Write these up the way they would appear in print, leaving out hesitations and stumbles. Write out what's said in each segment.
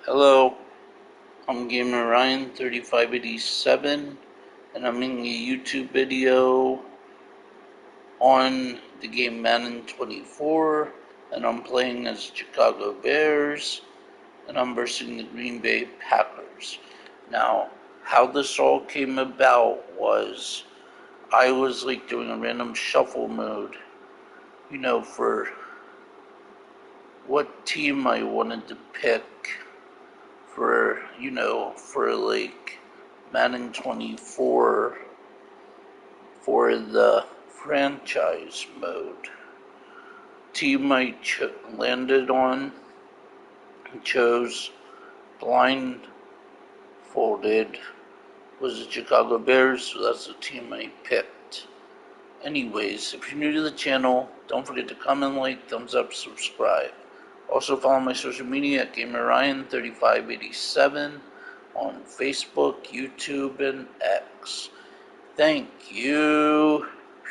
Hello, I'm Gamer Ryan 3587 and I'm making a YouTube video on the game Madden 24 and I'm playing as Chicago Bears and I'm versus the Green Bay Packers. Now, how this all came about was I was doing a random shuffle mode, for what team I wanted to pick for Madden 24 for the franchise mode. Team I landed on chose blindfolded was the Chicago Bears, so that's the team I picked. Anyways, if you're new to the channel, don't forget to comment, like, thumbs up, subscribe. Also follow my social media at GamerRyan3587 on Facebook, YouTube, and X. Thank you.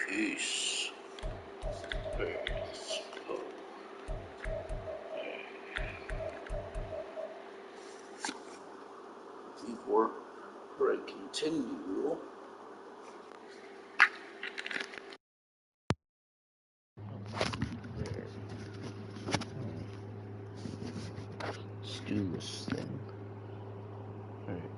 Peace. Let's go. Before I continue, let's do this thing. All right.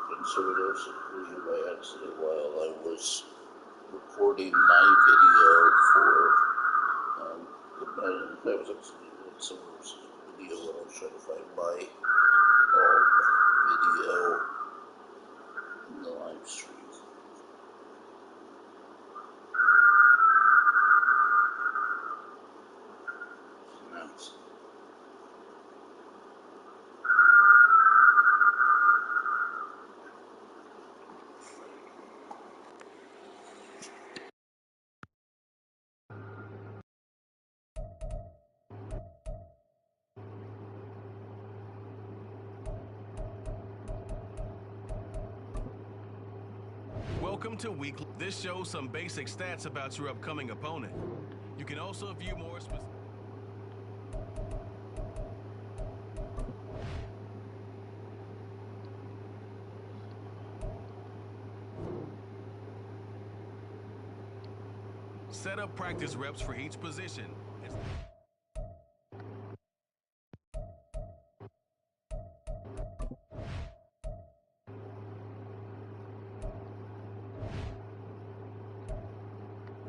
Conservative seclusion by accident while I was recording my video for the Madden. I was actually doing some video when I was trying to find my video in the live stream. Welcome to Weekly. This shows some basic stats about your upcoming opponent. You can also view more specific. Set up practice reps for each position.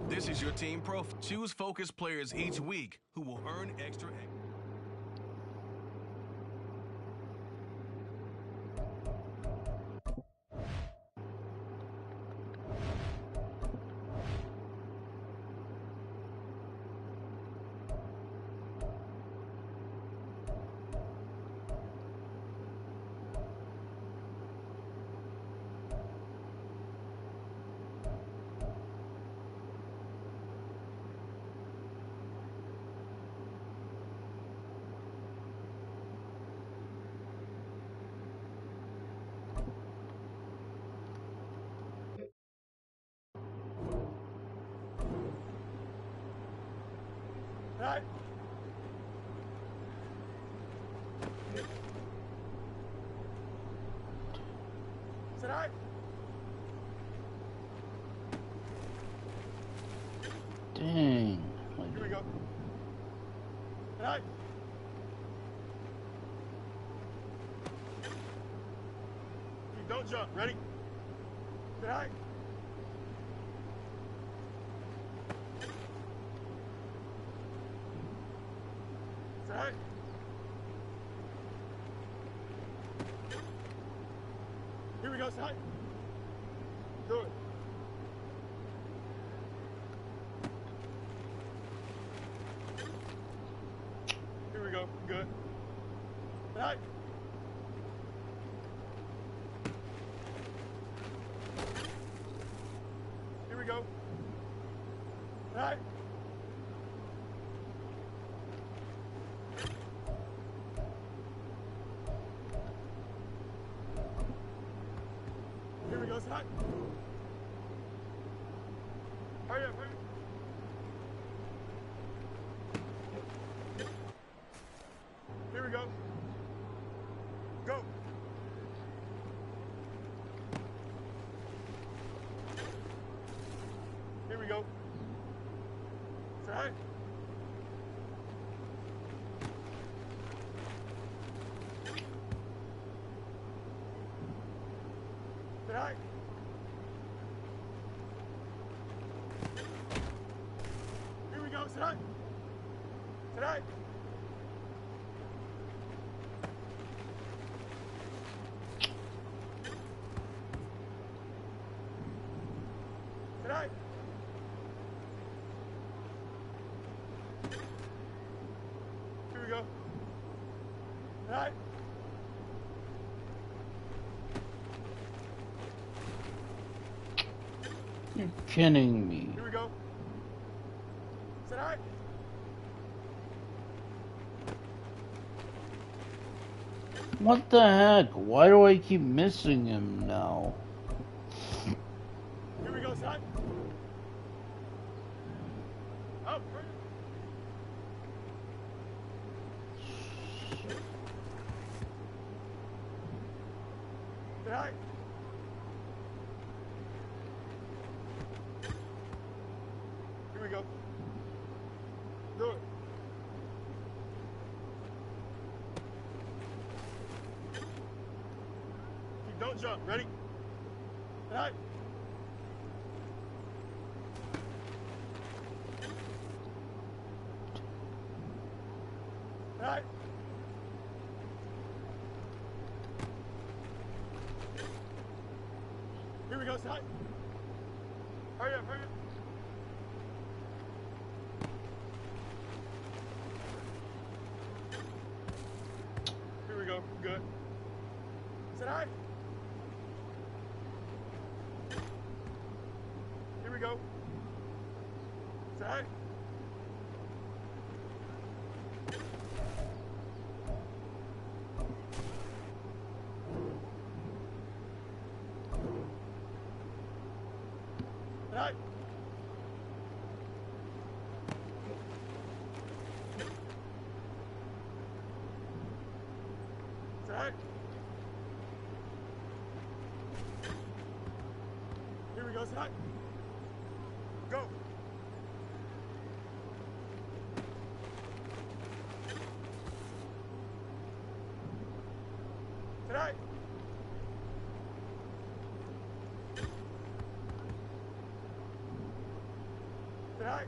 This is your team profile. Choose focus players each week who will earn extra. Tonight. Tonight. Dang. Here we go. Tonight. Don't jump. Ready? Tonight. Tonight. Here we go, tonight. Do it. Here we go. Good. Tonight. Here we go. Tonight. Here we go, tonight. Hurry up, hurry up. Here we go. Go. Here we go. Tonight. Tonight. Here we go, tonight. Tonight. Tonight. Here we go. Tonight. You're kidding me. Here we go. Tonight. What the heck? Why do I keep missing him now? Here we go, tonight. Up. Tonight. Here we go. Do it. Don't jump. Ready? Tonight. Tonight. Here we go, tonight. Hurry up, hurry up. Here we go. Good. Tonight. Here we go. Tonight. Tonight. Tonight. Here we go, tonight. Go. Tonight. Tonight.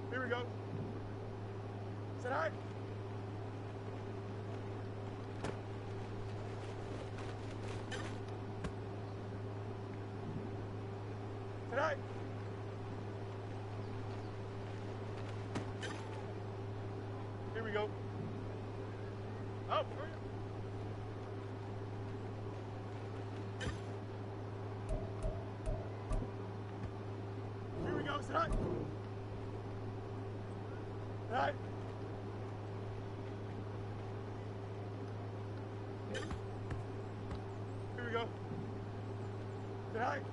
Here we go. Tonight. Tonight. Here we go. Up. Hurry up. Here we go, tonight. Tonight. Here we go. Tonight.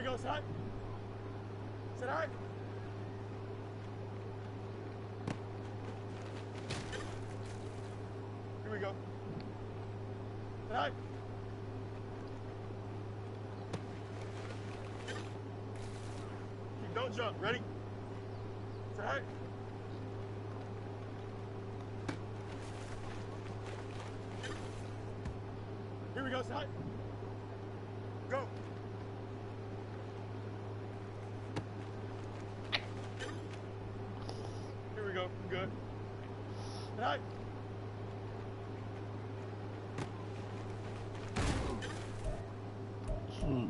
we go, Side. Side. Here we go. Side. Don't jump. Ready? Side. Here we go, Side. Go. Here we go. Good. Side.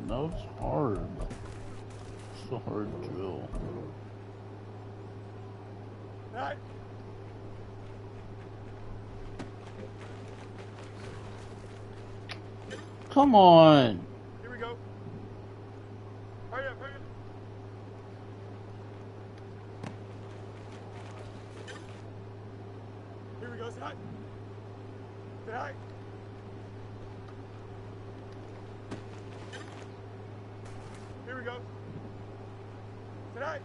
That was hard. It's a hard drill. Side. Come on. Here we go. Hurry up, hurry up. Here we go, Side. Side. Here we go. Side.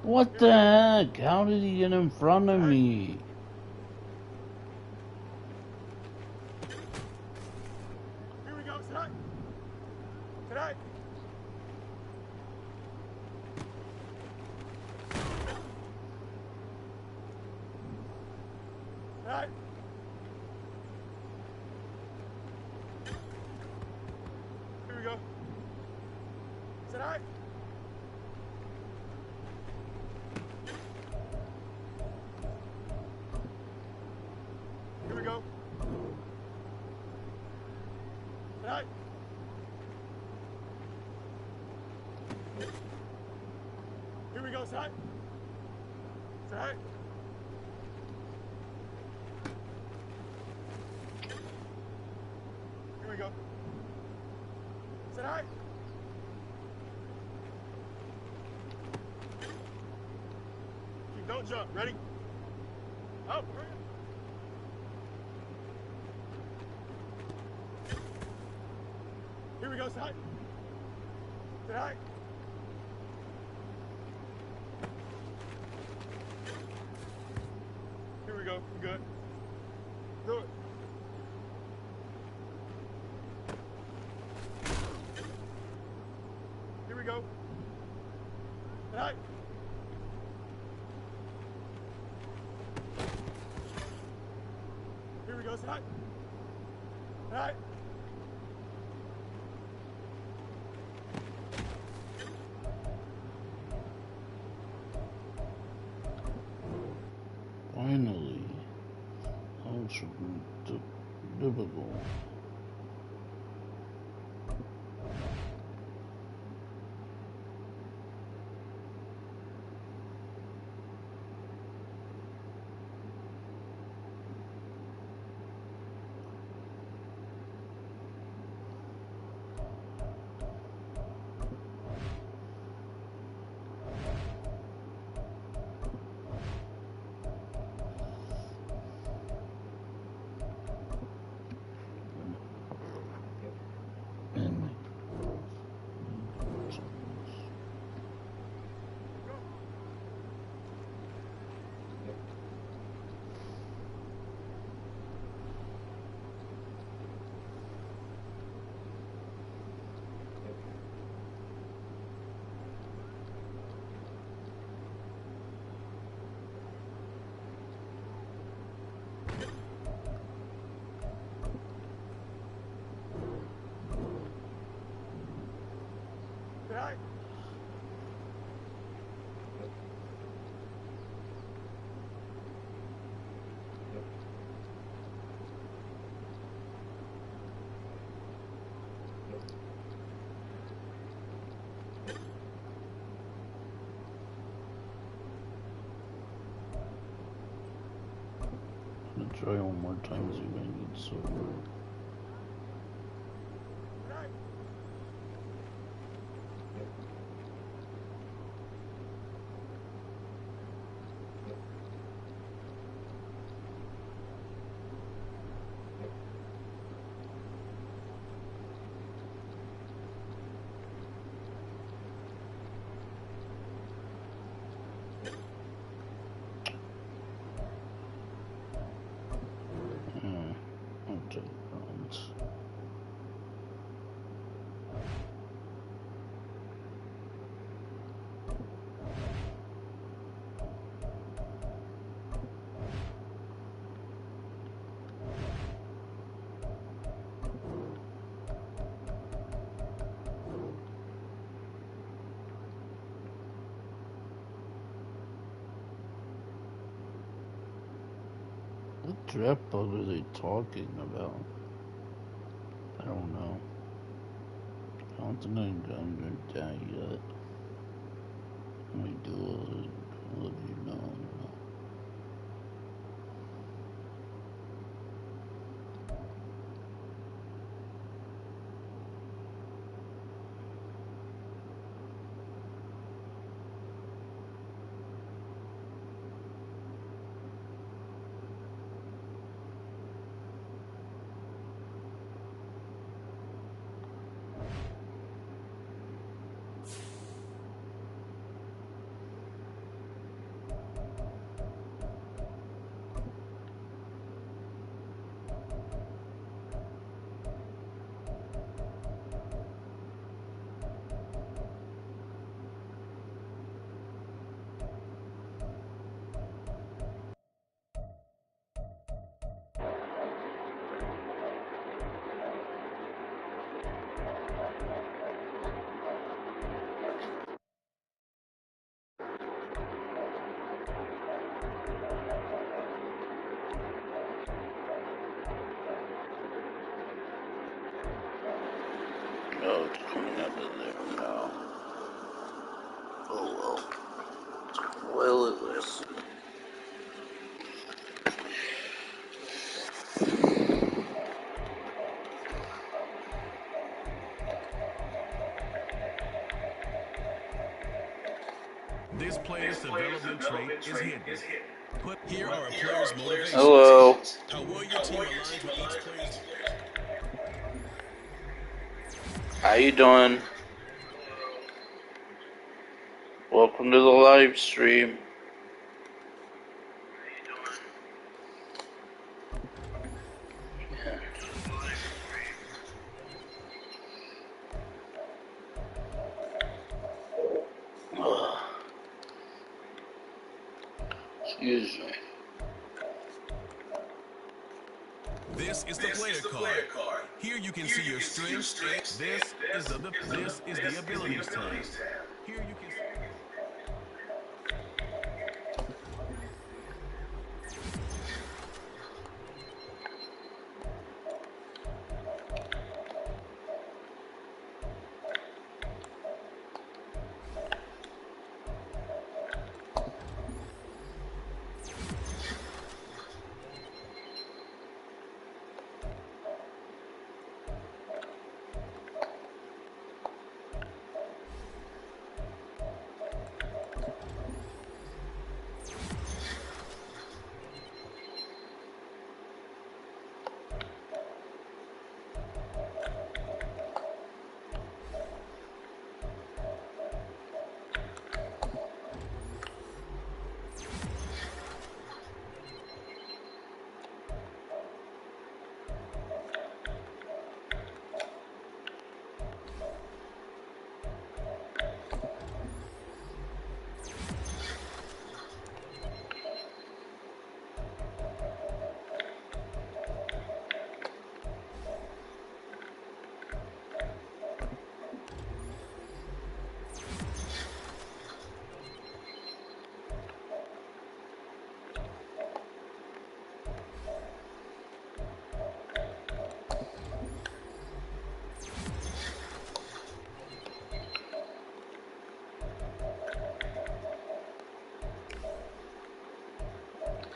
What the heck? How did he get in front of me? Here we go, Side. Side. Side. Here we go. Side. Here we go. Side. Here we go, Side. Side. Here we go. Side. Don't jump. Ready? Up. Hurry up. Here we go, Side. Side. Here we go. Good. Do it. Here we go. Side. Here we go, Side. Side. Finally. That was difficult. Side. I'm gonna try one more time, see if I can get silver. Side. What draft bug are they talking about? I don't know. I don't think I'm done that yet. Let me do it. I'll let you know. Oh, it's coming out of there now. Oh well. Well, it was. This player's development trait is hidden. Here are a player's motivations. Hello. How well your team aligns with each player's. How you doing? Welcome to the live stream. Excuse me. This is the player card. Here you can see your strengths. This is the abilities tab. Here you can.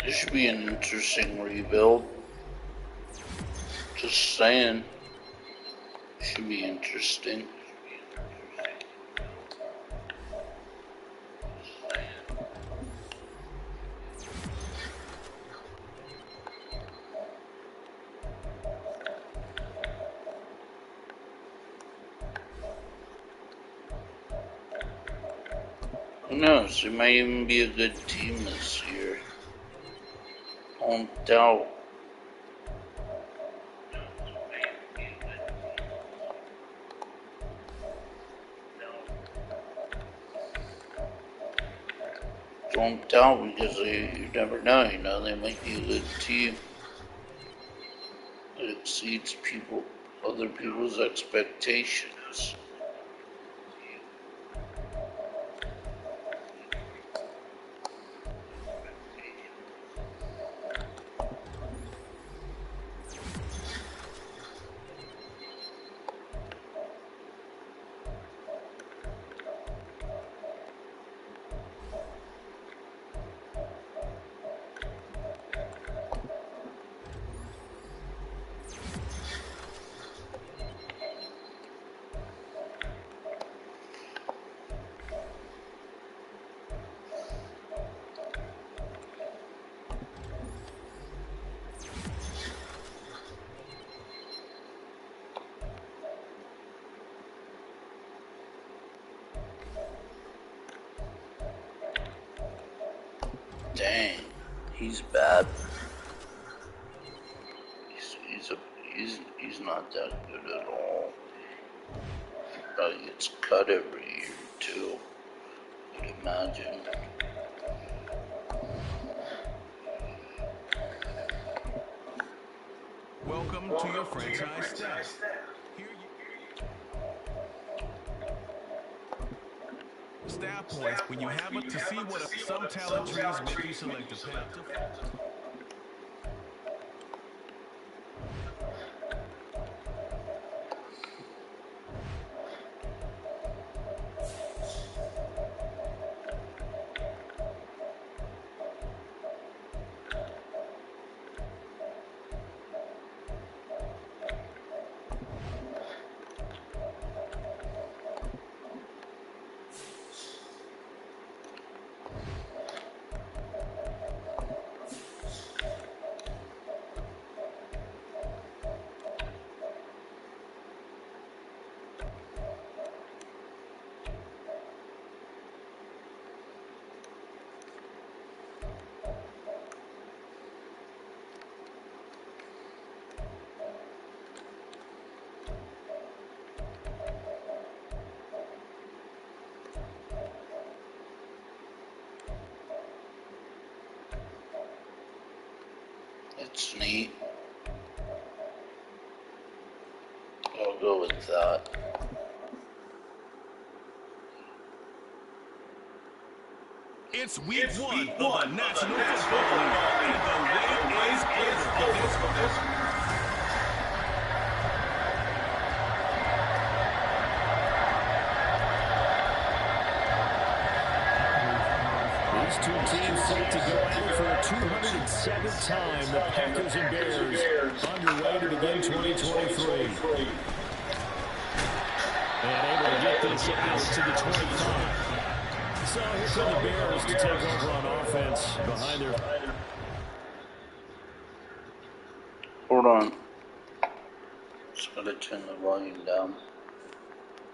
This should be an interesting rebuild. Just saying. Should be interesting. Who knows? It might even be a good team this year. Don't doubt. Don't doubt because you never know, they might be a good team that exceeds other people's expectations. Dang, he's bad. He's not that good at all. He probably gets cut every year too. I'd imagine. Welcome to your franchise stats. Stat points when you have it to see what some talent trees make you select a path. It's neat. I'll go with that. It's week one of the National Football League, and the wait is over for this one. These two teams set to go at it for the 207th time. The Packers and Bears underway to begin 2023. And able to get this out to the 25. So here come the Bears to take over on offense behind their... Hold on. Just gotta turn the volume down.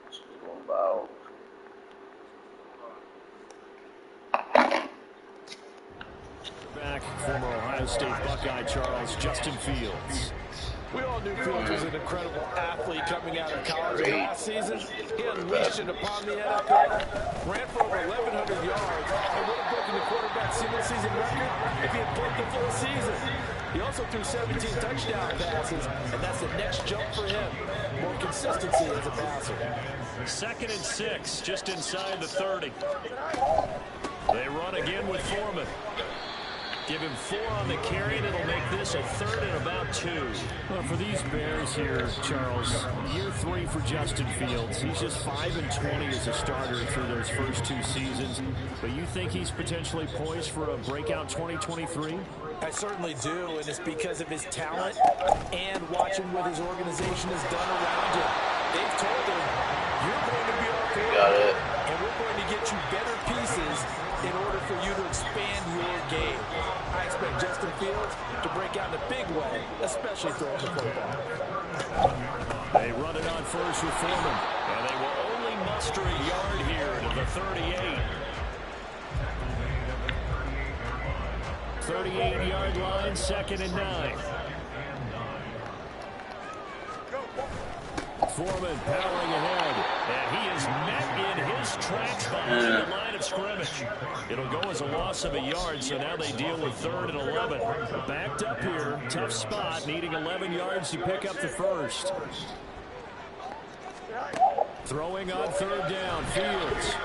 It's a little loud. Back, former Ohio State Buckeye Charles Justin Fields. We all knew Fields was an incredible athlete coming out of college last season. He unleashed it upon the NFL, ran for over 1,100 yards, and would have broken the quarterback single-season record if he had played the full season. He also threw 17 touchdown passes, and that's the next jump for him. More consistency as a passer. 2nd and 6, just inside the 30. They run again with Foreman. Give him 4 on the carry, and it'll make this a 3rd and about 2. Well, for these Bears here, Charles, year 3 for Justin Fields. He's just 5 and 20 as a starter through those first 2 seasons. But you think he's potentially poised for a breakout 2023? I certainly do, and it's because of his talent and watching what his organization has done around him. They've told him, you're going to be our quarterback, and we're going to get you better pieces in order for you to expand your game. I expect Justin Fields to break out in a big way, especially throwing the football. They run it on first with Foreman, and they will only muster a yard here to the 38. 38-yard line, 2nd and 9. Foreman powering ahead, and he is met in his tracks behind the line of scrimmage. It'll go as a loss of a yard, so now they deal with 3rd and 11. Backed up here, tough spot, needing 11 yards to pick up the first. Throwing on 3rd down, Fields.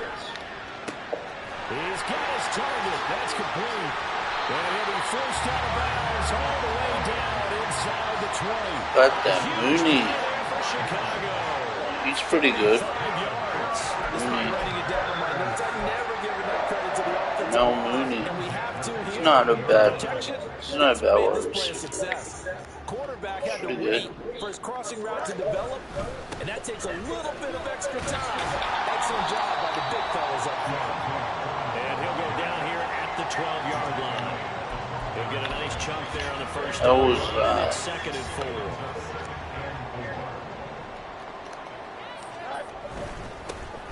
He's got his target, that's complete. And he'll be forced out of bounds all the way down inside the 20. Got that Mooney. Chicago. He's pretty good. No Mooney. He's not a bad wide receiver. Quarterback had to wait for his crossing route to develop, and that takes a little bit of extra time. Excellent job by the big fellas up front. And he'll go down here at the 12-yard line. He'll get a nice chunk there on the first That was down. 2nd and 4.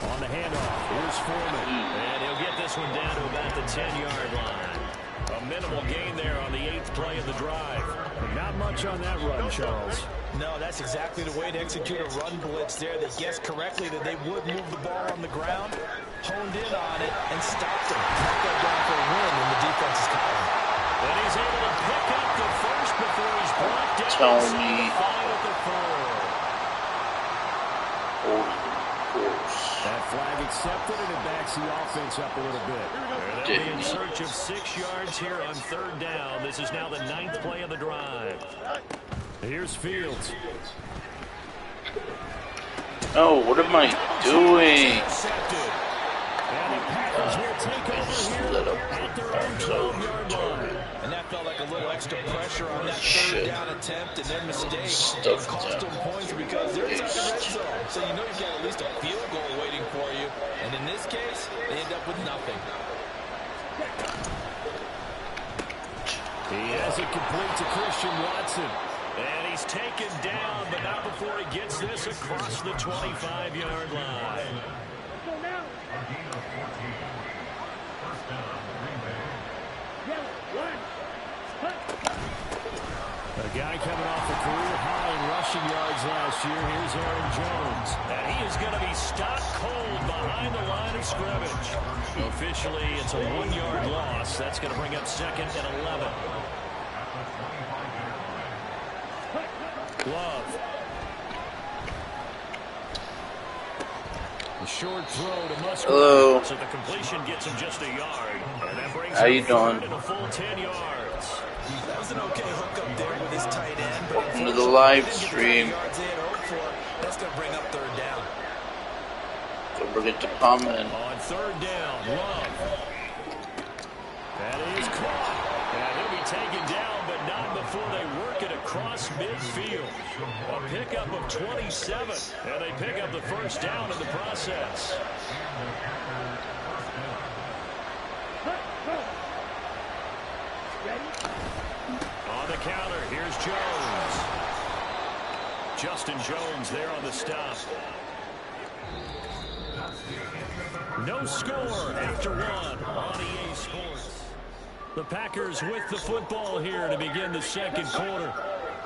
On the handoff, here's Foreman. And he'll get this one down to about the 10-yard line. A minimal gain there on the 8th play of the drive. Not much on that run, Charles. No, that's exactly the way to execute a run blitz there. They guessed correctly that they would move the ball on the ground, honed in on it, and stopped him. That got down for a win in the defense's column. And he's able to pick up the first before he's brought down. Tell me. At the 4. That flag accepted, and it backs the offense up a little bit. They'll be in search of 6 yards here on 3rd down. This is now the 9th play of the drive. Here's Fields. Oh, what am I doing? And the Packers will take over here at their own 12-yard line. And that felt like a little extra pressure on that 3rd down attempt, and their mistake cost them points because they're inside the red zone. So you know you've got at least a field goal waiting for you. And in this case, they end up with nothing. He has it complete to Christian Watson. And he's taken down, but not before he gets this across the 25-yard line. A guy coming off a career high in rushing yards last year. Here's Aaron Jones. And he is going to be stopped cold behind the line of scrimmage. Officially, it's a 1-yard loss. That's going to bring up 2nd and 11. Love. A short throw to Musgrave. Hello. So the completion gets him just a yard. And that brings How you him doing? to a full 10 yards. That was an okay hookup there with his tight end. But Welcome to the live stream. That's going to bring up 3rd down. Don't forget to comment. On 3rd down, Love. That is caught. And he'll be taken down, but not before they work it across midfield. A pickup of 27, and they pick up the 1st down in the process. On the counter, here's Jones. Justin Jones there on the stop. No score after 1 on EA Sports. The Packers with the football here to begin the 2nd quarter.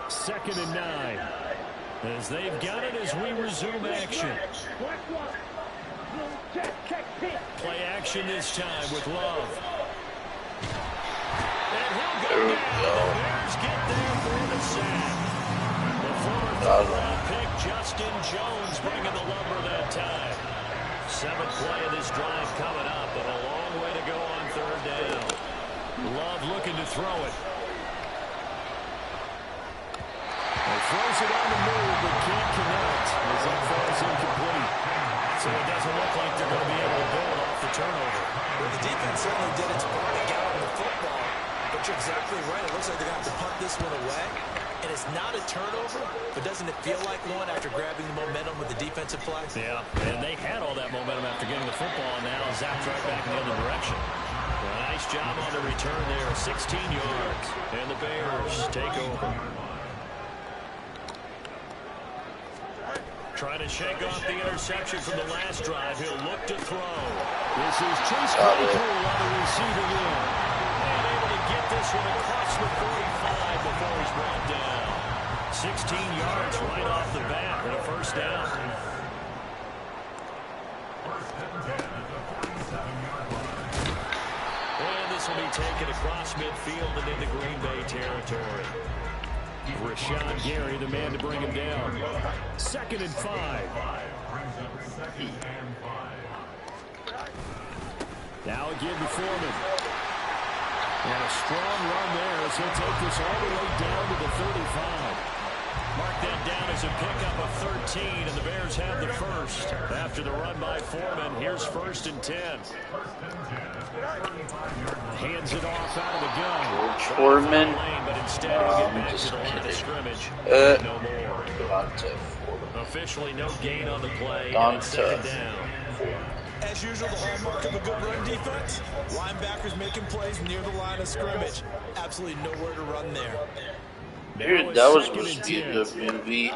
2nd and 9. As they've got it as we resume action. Play action this time with Love. And he'll go down. The Bears get there for the sack. The former 3rd-round pick, Justin Jones, bringing the lumber that time. 7th play of this drive coming up, but a long way to go on 3rd down. Love looking to throw it. He throws it on the move, but can't connect as that falls incomplete. So it doesn't look like they're going to be able to build off the turnover. Well, the defense certainly did its part to get on the football. But you're exactly right. It looks like they're going to have to punt this one away. And it's not a turnover, but doesn't it feel like one after grabbing the momentum with the defensive play? Yeah, and they had all that momentum after getting the football, and now zapped right back in the other direction. Well, nice job on the return there, 16 yards. And the Bears take over. Trying to shake off the interception from the last drive. He'll look to throw. This is Chase Claypool on the receiving end. And able to get this one across the 45 before he's brought down. 16 yards right off the bat and a 1st down. And this will be taken across midfield and into Green Bay territory. Rashawn Gary, the man to bring him down. 2nd and 5. Now again to Foreman. And a strong run there as he'll take this all the way down to the 35. Mark that down as a pickup of 13, and the Bears have the 1st. After the run by Foreman, here's 1st and 10. Hands it off out of the gun. Foreman. But instead, he'll get back to the line of scrimmage. No more. Officially no gain on the play, and it's 2nd down. As usual, the hallmark of a good run defense. Linebackers making plays near the line of scrimmage. Absolutely nowhere to run there. Dude, that was supposed to be a good movie.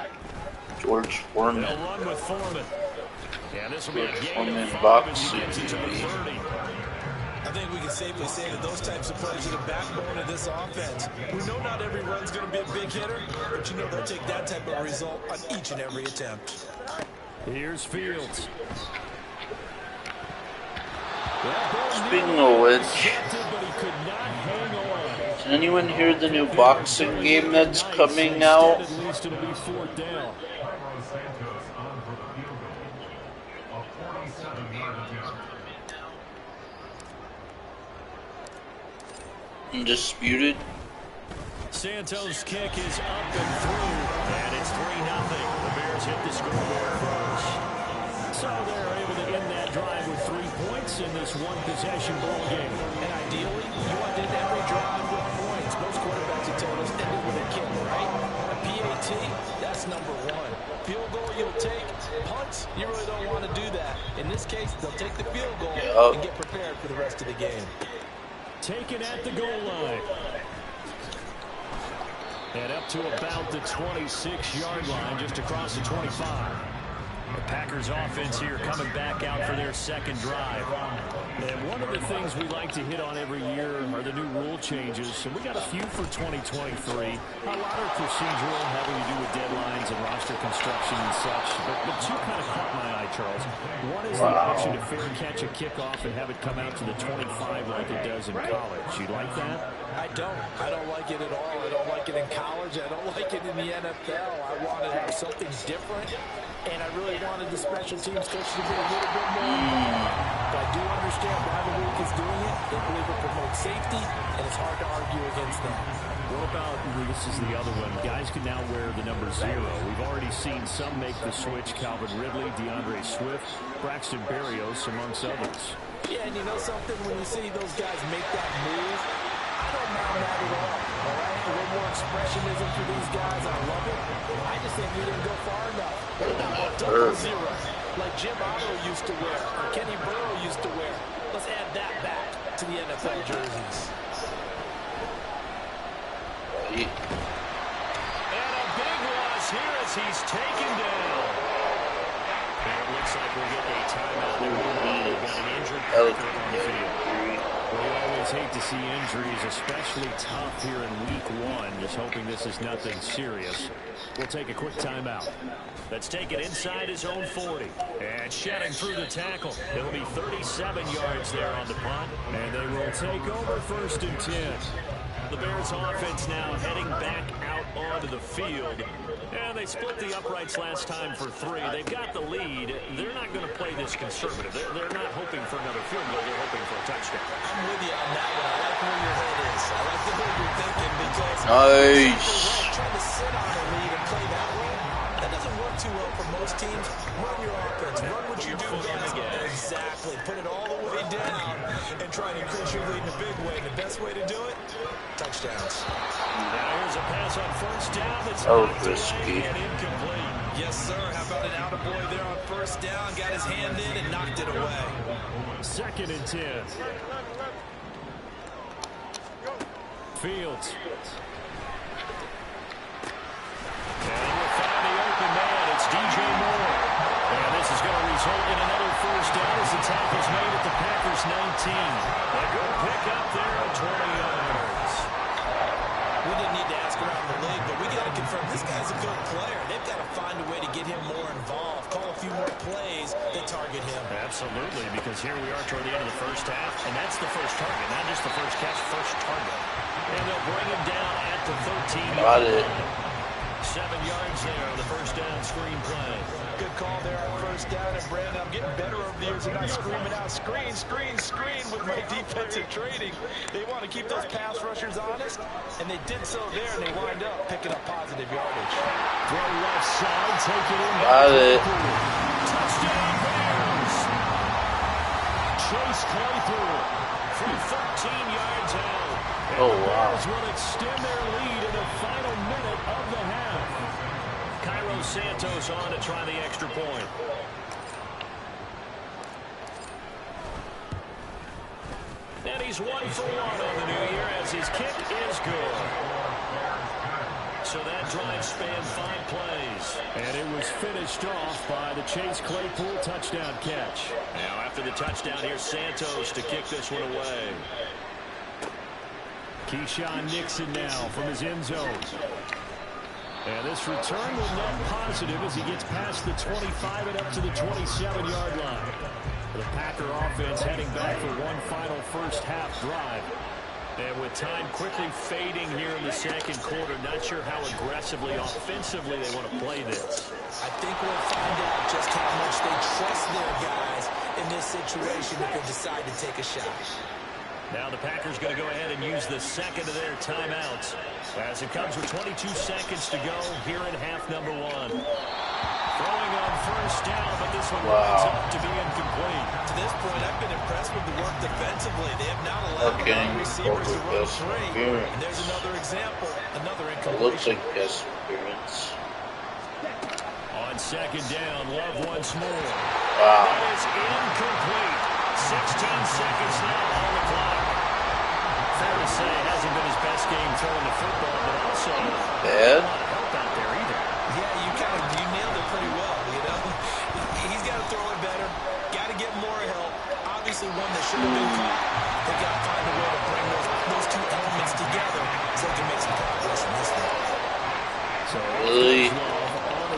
George Foreman. They'll run with Foreman. Yeah, this will be a George gain Foreman of 5 box as he gets it to the movie. 30. I think we can safely say that those types of plays are the backbone of this offense. We know not every run's going to be a big hitter, but you know they'll take that type of result on each and every attempt. Here's Fields. Speaking of which, did anyone hear the new boxing game that's coming out? At least it'll be fourth down. Undisputed. Santos' kick is up and through, and it's 3-0. The Bears hit the scoreboard first. So they're able to end that drive with 3 points in this one-possession ball game. And ideally, you want to end every drive with points. Most quarterbacks have told us end it with a kick, right? A PAT, that's number one. Field goal you'll take. Punts, you really don't want to do that. In this case, they'll take the field goal and get prepared for the rest of the game. Taken at the goal line. And up to about the 26-yard line, just across the 25. The Packers offense here coming back out for their second drive. And one of the things we like to hit on every year are the new rule changes. And we got a few for 2023. A lot are procedural, having to do with deadlines and roster construction and such. But two kind of caught my eye, Charles. One is the option to fair catch a kickoff and have it come out to the 25 like it does in college. You like that? I don't. I don't like it at all. I don't like it in college. I don't like it in the NFL. I want to have something different. And I really wanted the special teams coach to get a little bit more involved. But I do understand why the league is doing it. They believe it promotes safety, and it's hard to argue against them. What about, this is the other one, guys can now wear the number 0. We've already seen some make the switch. Calvin Ridley, DeAndre Swift, Braxton Berrios, amongst others. Yeah, and you know something? When you see those guys make that move, I don't mind that at all. All right? A little more expressionism for these guys. I love it. I just think we didn't go far enough. Double 0, like Jim Otto used to wear, or Kenny Burrow used to wear. Let's add that back to the NFL jerseys. And a big loss here as he's taken down. And it looks like we'll get a timeout there. We've got an injured Packer on the field. We always hate to see injuries, especially tough here in week 1. Just hoping this is nothing serious. We'll take a quick timeout. Let's take it inside his own 40. And shedding through the tackle. It'll be 37 yards there on the punt. And they will take over 1st and 10. The Bears offense now heading back out onto the field. And they split the uprights last time for 3. They've got the lead. They're not going to play this conservative. They're not hoping for another field goal. They're hoping for a touchdown. I'm with you on that one. I like where your head is. I like the way you're thinking because trying to sit on a lead and play that way, that doesn't work too well for most teams. Run your offense. Run what you do best. Exactly. Put it all the way down and try to increase your lead in a big way. The best way to do it, touchdowns. Now here's a pass on 1st down. That's risky. and incomplete. Yes, sir. How about an attaboy there on 1st down? Got his hand in and knocked it away. 2nd and 10. Fields. And we'll find the open man. It's DJ Moore. And this is going to result in another 1st down as the tackle's made at the Packers 19. A good pickup there at 20 yards. We didn't need to ask around the league, but we got to confirm this guy's a good player. They've got to find a way to get him more involved, call a few more plays that target him. Absolutely, because here we are toward the end of the 1st half, and that's the first target, not just the first catch, first target. And they'll bring him down at the 13. Got it. 7 yards there on the 1st down screen play. Good call there on 1st down, and Brandon, I'm getting better over the years and not screaming out, screen, screen, screen with my defensive training. They want to keep those pass rushers honest, and they did so there, and they wind up picking up positive yardage. Throw left side, take it in. Got it. Touchdown Bears. Chase Claypool from 13 yards out. Oh, wow. Bears will extend their lead in the final minute of the half. Cairo Santos on to try the extra point. And he's 1 for 1 on the new year as his kick is good. So that drive spanned 5 plays. And it was finished off by the Chase Claypool touchdown catch. Now after the touchdown, here's Santos to kick this one away. Keyshawn Nixon now from his end zone. And this return will net positive as he gets past the 25 and up to the 27-yard line. The Packer offense heading back for one final first half drive. And with time quickly fading here in the second quarter, not sure how aggressively, offensively they want to play this. I think we'll find out just how much they trust their guys in this situation if they decide to take a shot. Now the Packers going to go ahead and use the second of their timeouts as it comes with 22 seconds to go here in half number 1. Throwing on first down, but this one winds up to be incomplete. To this point, I've been impressed with the work defensively. They have not allowed the receivers to run free. And there's another example, another incompletion. It looks like best appearance. On second down, Love once more. Wow. That is incomplete. 16 seconds now on the clock. Fair to say, it hasn't been his best game throwing the football, but also bad. Not a lot of help out there either. Yeah, you nailed it pretty well, you know. He's got to throw it better. Got to get more help. Obviously, one that should have been caught. They got to find a way to bring those two elements together so they can make some progress in this one. So really?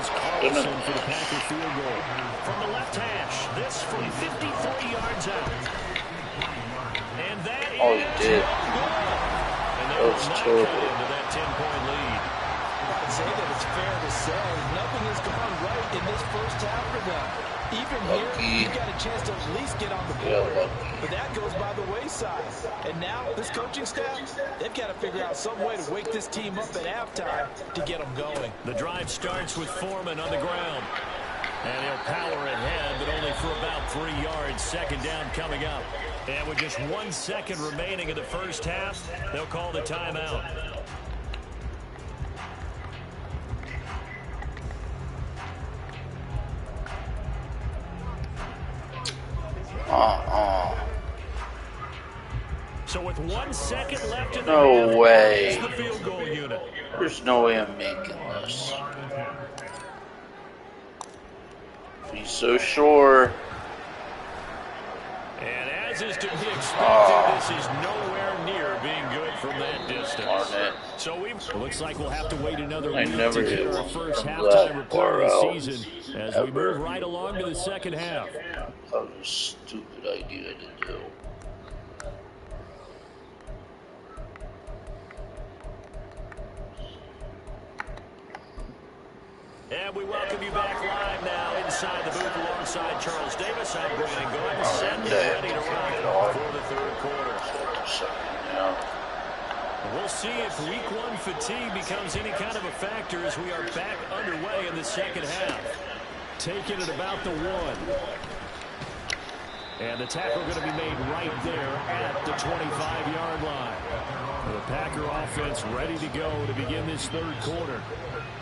Carlson for the Packer field goal. From the left hash, this from 53 yards out. And that he did. And that was terrible. Into that 10-point lead. I'd say that it's fair to say nothing has gone right in this first half for them. Even here, you got a chance to at least get on the board. But that goes by the wayside. And now, this coaching staff, they've got to figure out some way to wake this team up at halftime to get them going. The drive starts with Foreman on the ground. And he'll power ahead, but only for about 3 yards. Second down coming up. And with just 1 second remaining in the first half, they'll call the timeout. So with 1 second left in the No way. the field goal unit. There's no way I'm making this. Be so sure. And as is to be expected, this is nowhere near being good from that distance. So looks like we'll have to wait another I week never to did get our one first from halftime that report of far the season as out. we move right along to the second half. That was a stupid idea to do. And we welcome you back live now inside the booth alongside Charles Davis. I'm Brian Gold, set and ready to rock for the third quarter. We'll see if week 1 fatigue becomes any kind of a factor as we are back underway in the second half. Taking it about the 1. And the tackle going to be made right there at the 25-yard line. The Packer offense ready to go to begin this third quarter.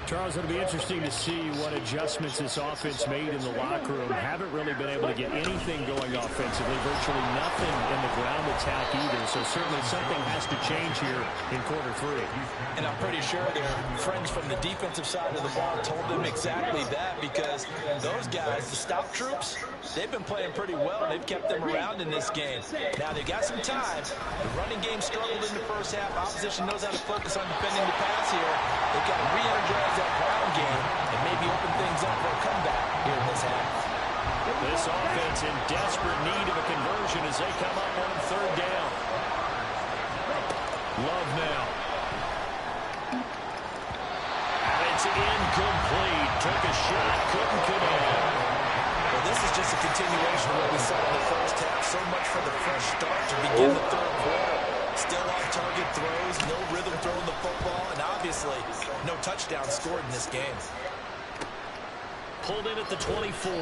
Charles, it'll be interesting to see what adjustments this offense made in the locker room. Haven't really been able to get anything going offensively. Virtually nothing in the ground attack either. So certainly something has to change here in quarter 3. And I'm pretty sure their friends from the defensive side of the ball told them exactly that, because those guys, the stop troops, they've been playing pretty well. They've kept them around in this game. Now they've got some time. The running game struggled in the first half. Opposition knows how to focus on defending the pass here. They've got to re-energize that ground game and maybe open things up for a comeback here in this half. This offense in desperate need of a conversion as they come up on third down. Love now. And it's incomplete. Took a shot, couldn't connect. Well, this is just a continuation of what we saw in the first half. So much for the fresh start to begin the third quarter. Still off-target throws, no rhythm throwing the football, and obviously no touchdown scored in this game. Pulled in at the 24.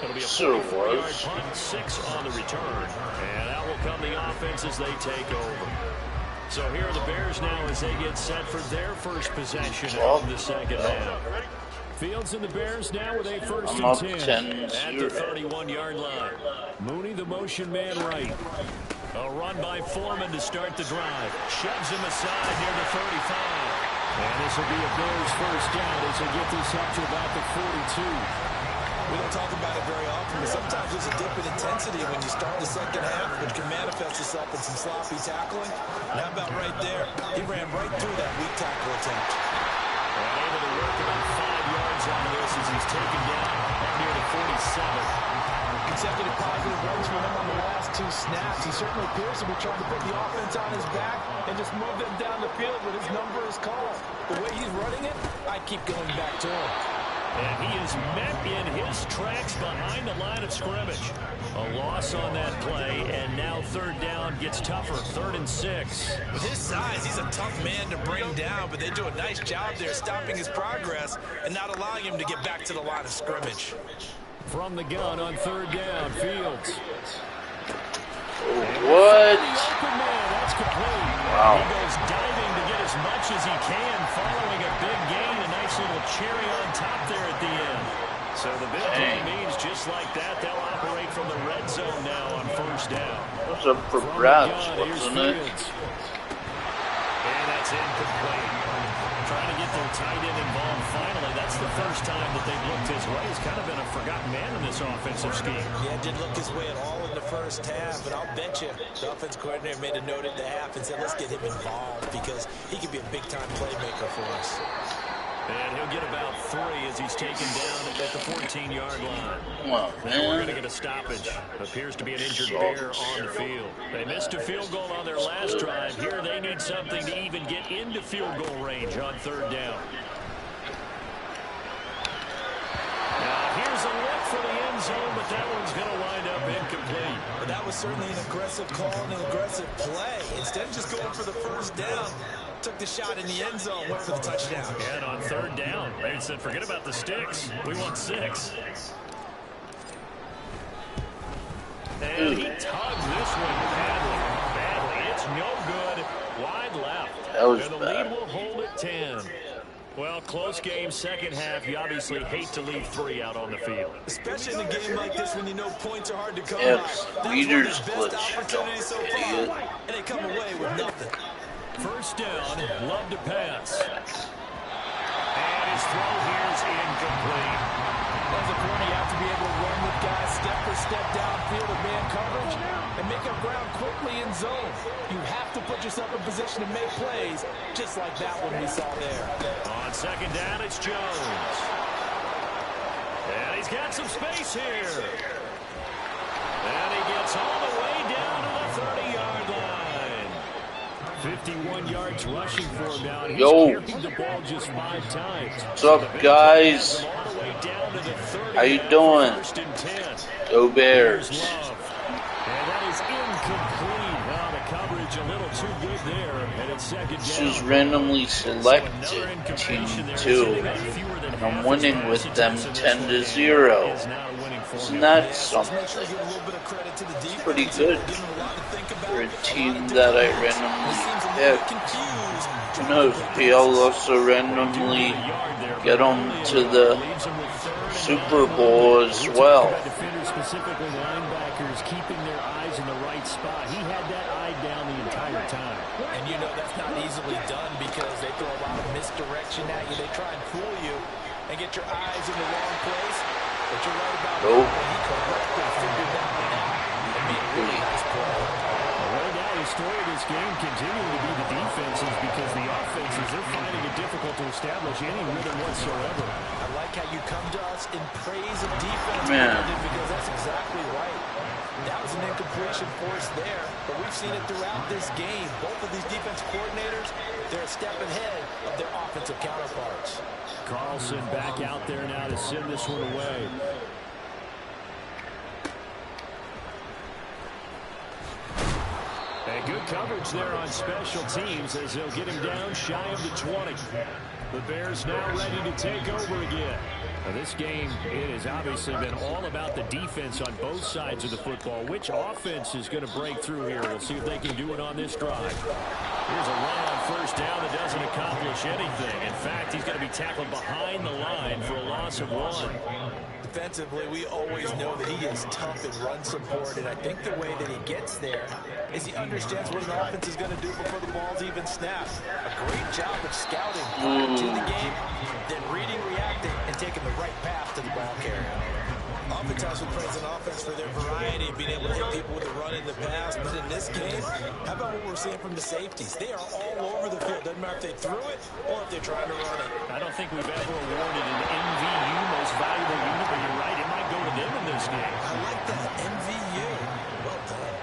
It'll be a 44-yard punt, 6 on the return. And out will come the offense as they take over. So here are the Bears now as they get set for their first possession of the second half. Fields and the Bears now with a first I'm and up 10. At the 31-yard line. Mooney, the motion man right. A run by Foreman to start the drive. Shoves him aside near the 35. And this will be a Bears first down as they get this up to about the 42. We don't talk about it very often, but sometimes there's a dip in intensity when you start the second half, which can manifest itself in some sloppy tackling. And how about right there? He ran right through that weak tackle attempt. And able to work about 5 yards on this as he's taken down near the 47. Consecutive positive runs for him on the last 2 snaps. He certainly appears to be trying to put the offense on his back and just move them down the field when his number is called. The way he's running it, I keep going back to him. And he is met in his tracks behind the line of scrimmage. A loss on that play, and now third down gets tougher. 3rd and 6. With his size, he's a tough man to bring down, but they do a nice job there stopping his progress and not allowing him to get back to the line of scrimmage. From the gun on 3rd down, Fields. What? Open man, that's complete. Wow. He goes diving to get as much as he can, following a big gain. A nice little cherry on top there at the end. So the big play means just like that, they'll operate from the red zone now on 1st down. What's up for Brats, wasn't it? And that's incomplete. Trying to get their tight end involved finally. That's the first time that they've looked his way. He's kind of been a forgotten man in this offensive scheme. Yeah, didn't look his way at all in the first half, but I'll bet you the offense coordinator made a note at the half and said, let's get him involved because he could be a big-time playmaker for us. And he'll get about 3 as he's taken down at the 14-yard line. Well, Now we're going to get a stoppage. Appears to be an injured Bear on the field. They missed a field goal on their last drive. Here they need something to even get into field goal range on 3rd down. Now here's a look for the end zone, but that one's going to wind up incomplete. But that was certainly an aggressive call and an aggressive play. Instead of just going for the first down, took the shot in the end zone, went for the touchdown. And on 3rd down, they said, forget about the sticks. We want 6. And he tugs this one badly. It's no good. Wide left. That was and the bad. lead will hold at 10. Well, close game, second half. You obviously hate to leave 3 out on the field. Especially in a game like this when you know points are hard to come Yes, by. leaders That's one of the best glitch. opportunities so far, and they come away with nothing. First down, Love to pass. And his throw here is incomplete. As a corner, you have to be able to run with guys step for step downfield with man coverage and make up ground quickly in zone. You have to put yourself in position to make plays, just like that one we saw there. On 2nd down, it's Jones. And he's got some space here. And he gets all the way down to the 30-yard line. 51 yards rushing for him now. He's carried the ball just 5 times. What's up, guys? How you doing? Go Bears. And that is incomplete. Well, the coverage a little too good there. And it's 2nd down. This is randomly selected, Team 2. And I'm winning with them 10-0. Isn't that something? It's pretty good for a team that I randomly picked. Who knows, maybe I'll also randomly get them to the Super Bowl as well. Defenders, specifically linebackers, keeping their eyes in the right spot. He had that eye down the entire time. And you know that's not easily done because they throw a lot of misdirection at you. They try and fool you and get your eyes in the wrong place. But you're right about that. He correctly figured that one out and made a really nice play. Right now, the story of this game continuing to be the defenses because the offenses, they're finding it difficult to establish any rhythm whatsoever. I like how you come to us in praise of defense, because that's exactly right. That was an incompletion force there, but we've seen it throughout this game. Both of these defense coordinators, they're a step ahead of their offensive counterparts. Carlson back out there now to send this one away. And good coverage there on special teams as they'll get him down shy of the 20. The Bears now ready to take over again. Now this game, it has obviously been all about the defense on both sides of the football. Which offense is going to break through here? We'll see if they can do it on this drive. Here's a run on first down that doesn't accomplish anything. In fact, he's going to be tackled behind the line for a loss of 1. Defensively, we always know that he is tough in run support, and I think the way that he gets there is he understands what an offense is going to do before the ball's even snapped. A great job of scouting prior to the game, then reading, reacting, and taking the right path to the ball carrier. Oftentimes we praise an offense for their variety, being able to hit people with a run in the pass, but in this game, how about what we're seeing from the safeties? They are all over the field. Doesn't matter if they threw it or if they're trying to run it. I don't think we've ever awarded an MVU, most valuable unit, but you're right, it might go to them in this game. I like that, MVU. Well done.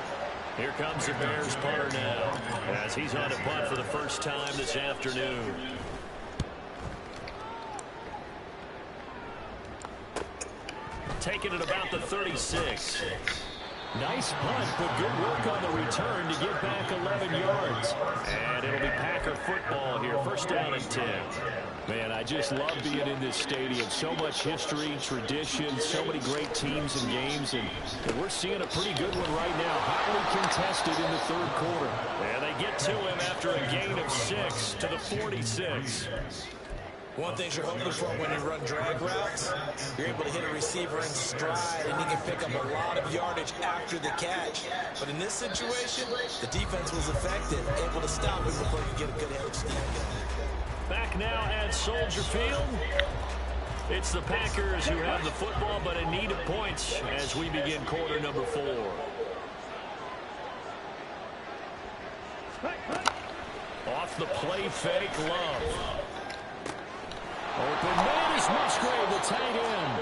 Here comes the Bears punter now, as he's on to punt for the first time this afternoon. Taking it about the 36. Nice punt, but good work on the return to get back 11 yards. And it'll be Packer football here. First down and 10. Man, I just love being in this stadium. So much history, tradition, so many great teams and games. And we're seeing a pretty good one right now. Hotly contested in the third quarter. And they get to him after a gain of 6 to the 46. One thing you're hoping for when you run drag routes, you're able to hit a receiver in stride, and he can pick up a lot of yardage after the catch. But in this situation, the defense was effective, able to stop him before you get a good head of steam. Back now at Soldier Field. It's the Packers who have the football, but in need of points as we begin quarter number 4. Off the play fake, Love. Open man is Musgrave, the tight end.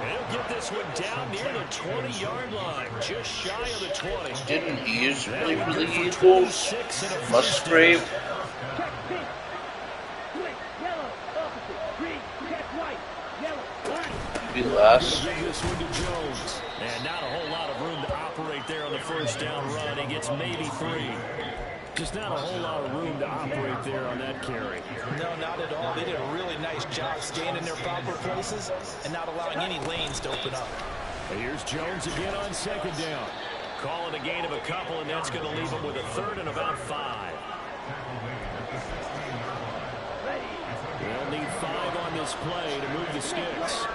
He'll get this one down near the 20-yard line, just shy of the 20. Didn't he used to play for the Eagles? Musgrave? Be last. This one to Jones. And not a whole lot of room to operate there on the first down run. He gets maybe 3. Just not a whole lot of room to operate there on that carry. No, not at all. They did a really nice job staying in their proper places and not allowing any lanes to open up. And here's Jones again on second down. Calling a gain of a couple, and that's going to leave him with a third and about 5. They'll need 5 on this play to move the sticks.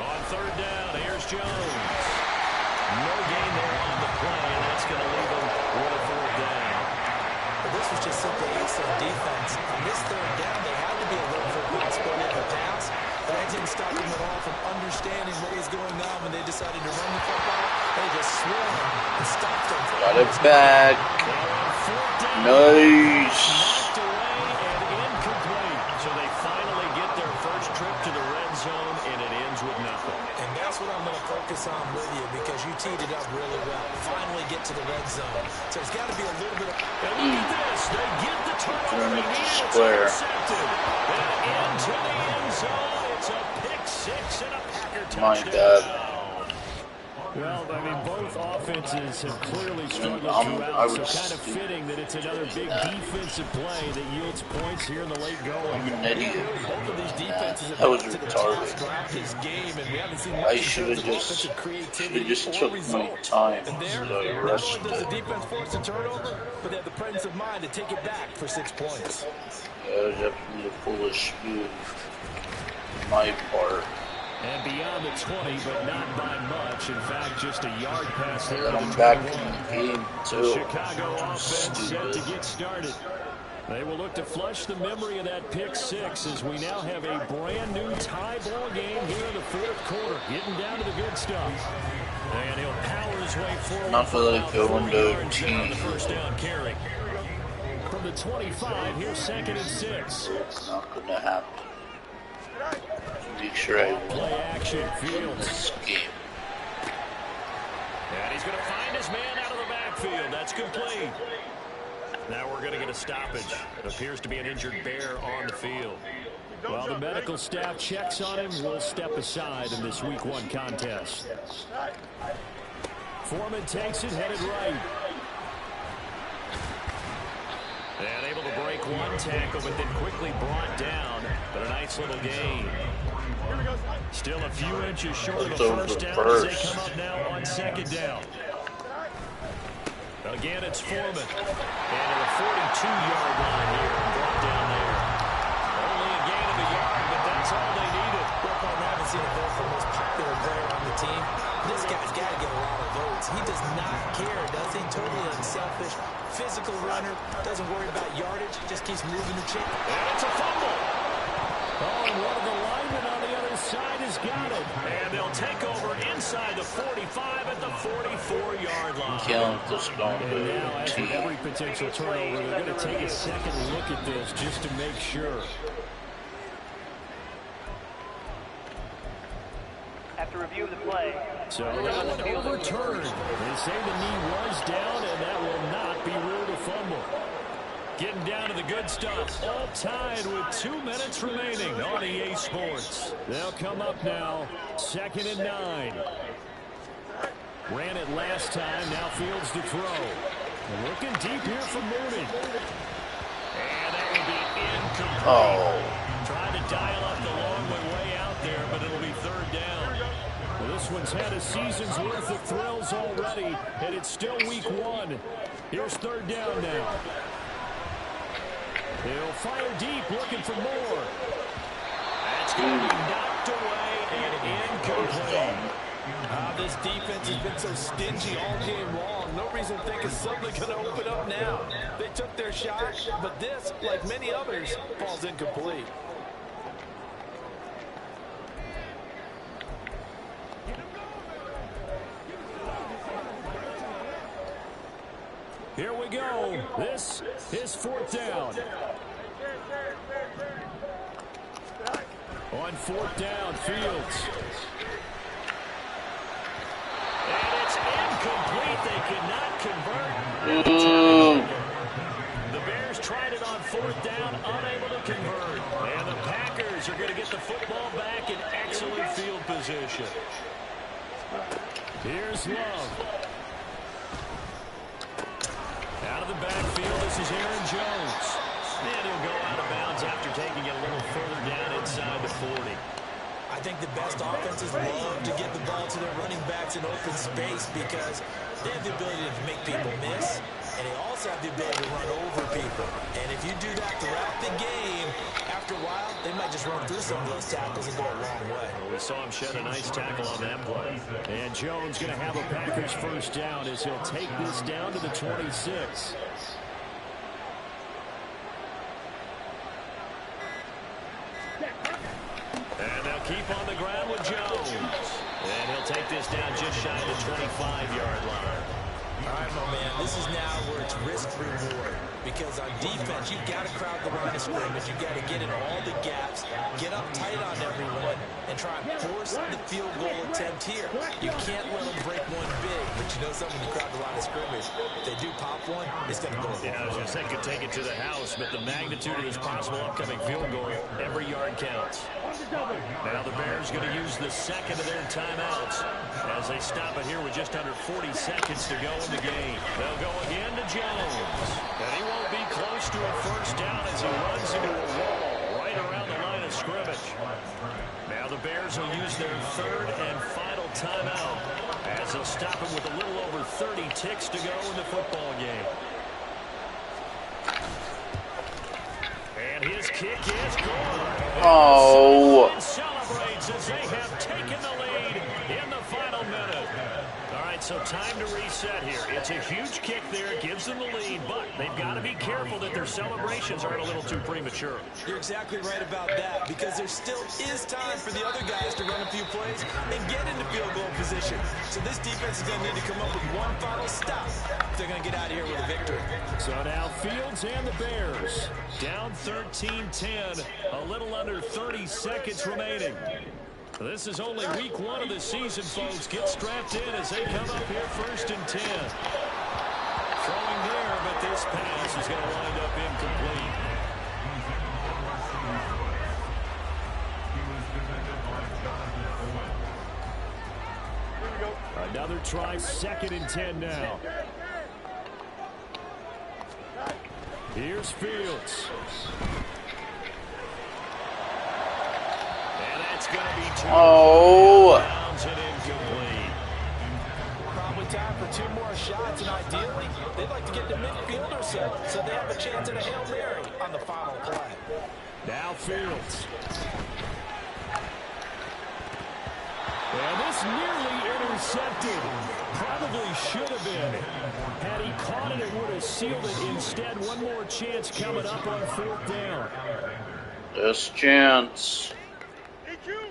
On third down, here's Jones. No gain there on the play, and that's going to leave him with a 4th down. But this was just simply excellent defense. On this third down, they had to be alert for a good split in the pass, but that didn't stop them at all from understanding what was going on when they decided to run the football. They just swung and stopped them. Got it back. Nice. So they finally get their first trip to the red zone, and it ends with nothing. And that's what I'm going to focus on with you, because you teed it up really well. Finally get to the red zone. So it's got to be a little bit of... And look at this. They get the turnover. They need it. Square. And into the end zone. It's a pick 6 and a Packer touchdown. My God. Well, I mean, both offenses have clearly struggled throughout, so kind of fitting that it's another big defensive play that yields points here in the late going. I'm an idiot. Both of these defenses have That was got to the top retarded. throughout this game, and we haven't seen I much should in have terms of just offensive creativity took or my results. time. And there, So I not only rushed does the it. defense force a turnover, but they have the presence of mind to take it back for 6 points. That was definitely a foolish move on my part. And beyond the 20, but not by much. In fact, just a yard pass there. And to I'm the back 21. in the game, So too. Chicago offense set Stupid. to get started. They will look to flush the memory of that pick 6 as we now have a brand new tie ball game here in the 4th quarter. Getting down to the good stuff. And he'll power his way forward. Not for like going to T. T. First down carry. From the 25, here's 2nd and 6. Not gonna happen. Make sure I Play win action, Fields. this game. And he's going to find his man out of the backfield. That's complete. Now we're going to get a stoppage. It appears to be an injured Bear on the field. While the medical staff checks on him, we'll step aside in this Week 1 contest. Foreman takes it, headed right. And able to break one tackle, but then quickly brought down. But a nice little gain. Still a few inches short of a first down as they come up now on second down. Again, it's Foreman. And at the 42-yard line here, brought down there. Only a gain of a yard, but that's all they needed. Well, Paul, I haven't seen a vote for most popular player on the team. This guy's got to get a lot of votes. He does not care, does he? Totally unselfish, physical runner, doesn't worry about yardage, just keeps moving the chain. And it's a fumble. Oh, and one of the linemen on the other side has got it. And they'll take over inside the 45 at the 44-yard line. Count this going And now, as to with every potential turnover, they're going to take a second look at this just to make sure. After review of the play. So that one overturned. They say the knee was down, and that will not be ruled a fumble. Getting down to the good stuff. All tied with 2 minutes remaining on EA Sports. They'll come up now. 2nd and 9. Ran it last time. Now Fields to throw. Looking deep here for Mooney. And that will be incomplete. Oh. Trying to dial up the long way out there, but it'll be third down. Well, this one's had a season's worth of thrills already, and it's still week 1. Here's third down now. They'll fire deep, looking for more. That's going to be knocked away and incomplete. This defense has been so stingy all game long. No reason to think it's suddenly going to open up now. They took their shot, but this, like many others, falls incomplete. Here we go. This is fourth down. On fourth down, Fields. And it's incomplete. They cannot convert. The Bears tried it on fourth down, unable to convert. And the Packers are going to get the football back in excellent field position. Here's Love. Out of the backfield, this is Aaron Jones. And he'll go out of bounds after taking it a little further down inside the 40. I think the best offenses love to get the ball to their running backs in open space because they have the ability to make people miss, and they also have the ability to run over people. And if you do that throughout the game, after a while, they might just run through some of those tackles and go a long way. Well, we saw him shed a nice tackle on that play. And Jones going to have a Packers first down as he'll take this down to the 26. And they'll keep on the ground with Jones. And he'll take this down just shy of the 25-yard line. All right, my man, this is now where it's risk-reward. Because on defense, you've got to crowd the line of scrimmage. You've got to get in all the gaps, get up tight on everyone, and try and force the field goal attempt here. You can't let them break one big, but you know something to crowd the line of scrimmage. If they do pop one, it's going to go. Yeah, I was going to say could take it to the house, but the magnitude of this possible upcoming field goal, every yard counts. Now the Bears going to use the second of their timeouts as they stop it here with just under 40 seconds to go in the game. They'll go again to Jones. And he won't be close to a first down as he runs into a wall right around the line of scrimmage. Now the Bears will use their third and final timeout as they'll stop him with a little over 30 ticks to go in the football game. And his kick is good. Oh. And celebrates as they have taken the lead in the final minute. All right, so time to reset here. It's a huge kick there. It gives them the lead, but they've got to be careful that their celebrations aren't a little too premature. You're exactly right about that because there still is time for the other guys to run a few plays and get into field goal position. So this defense is going to need to come up with one final stop if they're going to get out of here with a victory. So now Fields and the Bears down 13-10, a little under 30 seconds remaining. This is only week 1 of the season, folks. Get strapped in as they come up here first and 10. Throwing there, but this pass is going to wind up incomplete. Another try, 2nd and 10 now. Here's Fields. And that's going to be two. Downs and incomplete. Probably time for 2 more shots, and ideally, they'd like to get the midfield or so they have a chance at a Hail Mary on the final play. Now Fields. And this nearly intercepted. Probably should have been. Had he caught it, it would have sealed it. Instead, one more chance coming up on 4th down. This chance. EQ.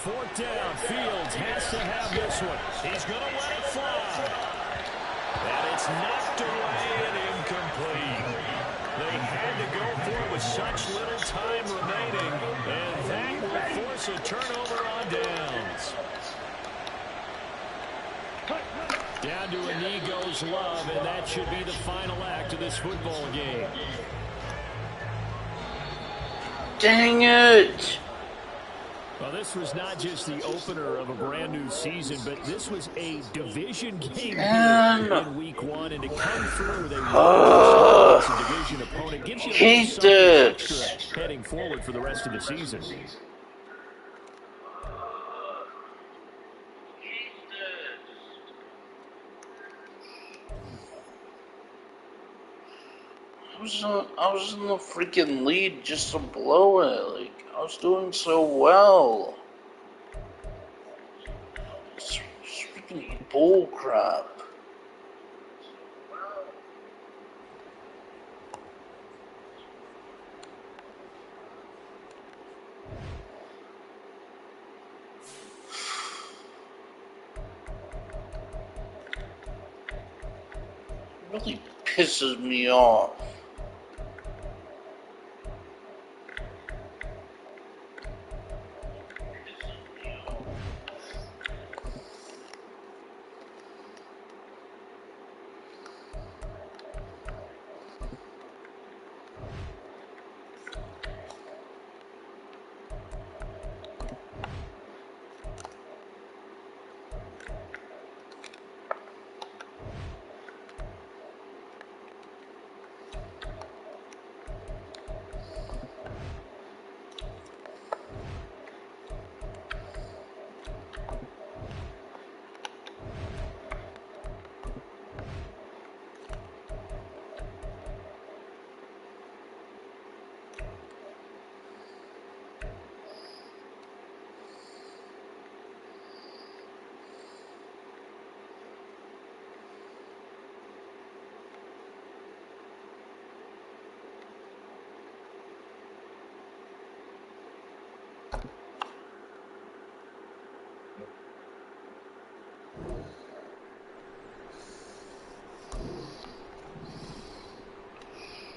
4th down. Fields has to have this one. He's going to let it fly. And it's knocked away and incomplete. They had to go for it with such little time remaining. And that will force a turnover on downs. Down to a knee goes Love, and that should be the final act of this football game. Dang it! Well, this was not just the opener of a brand new season, but this was a division game here in week 1, and to come through with a division opponent gives you a little something extra heading forward for the rest of the season. I was in the freaking lead just to blow it. Like, I was doing so well. It's freaking bull crap. It really pisses me off.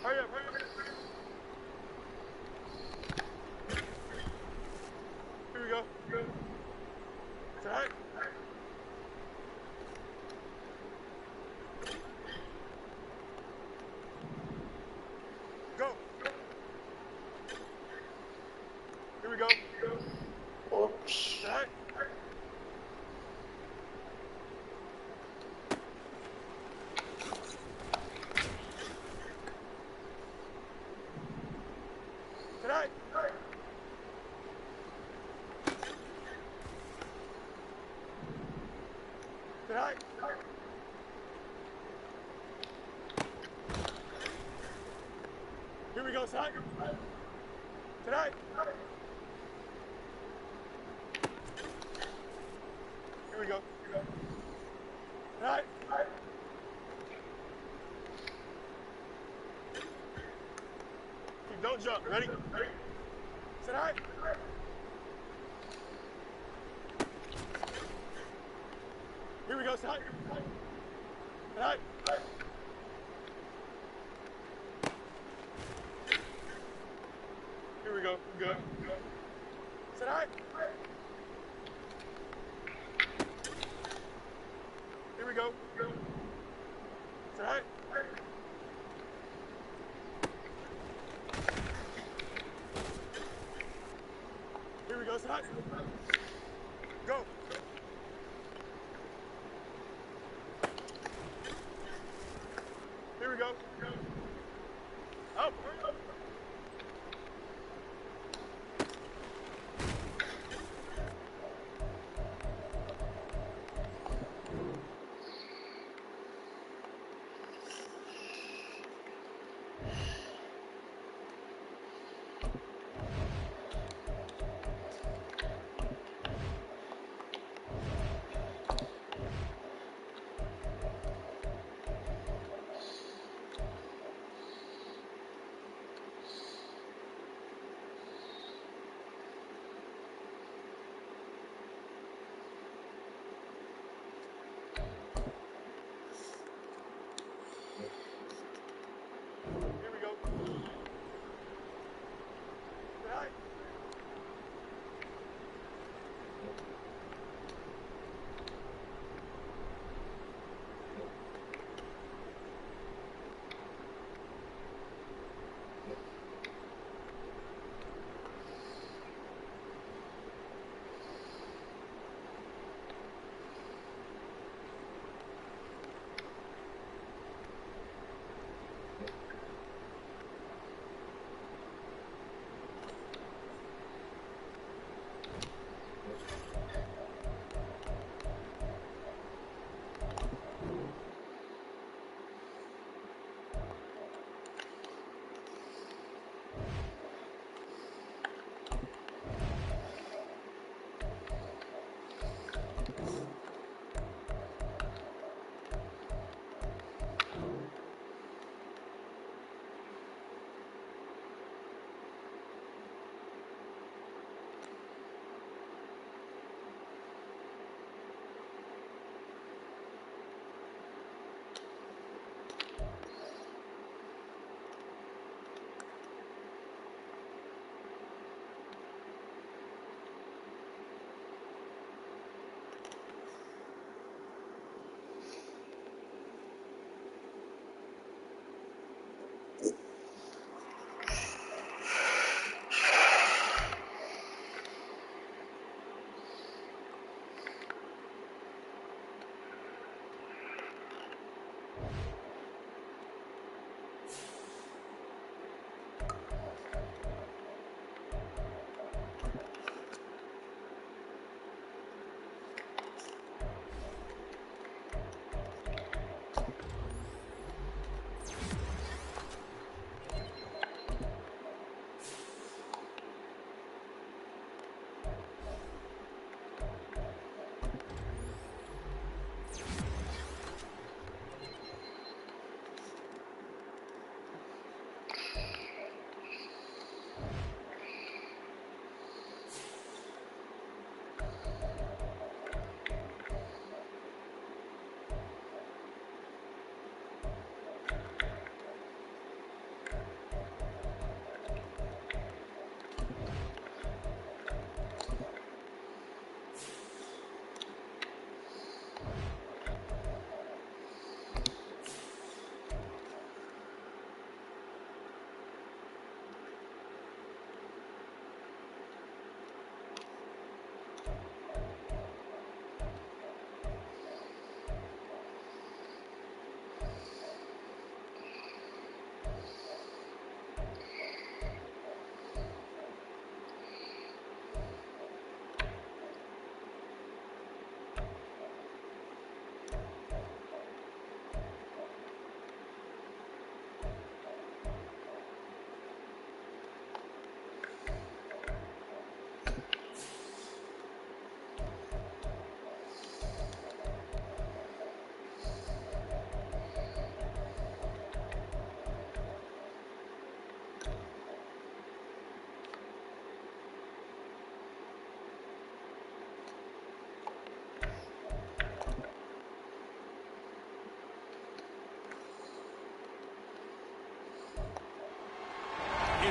Hurry up, hurry up. Here we go. It's all right. Go. Here we go. Whoops. All right. Tonight. Tonight. Here we go, son. Tonight. Here we go. Tonight. Don't jump. Ready? Tonight. Here we go, son. Tonight. Here we go. Good. Tonight. Here we go. Tonight. Here we go, tonight. Go.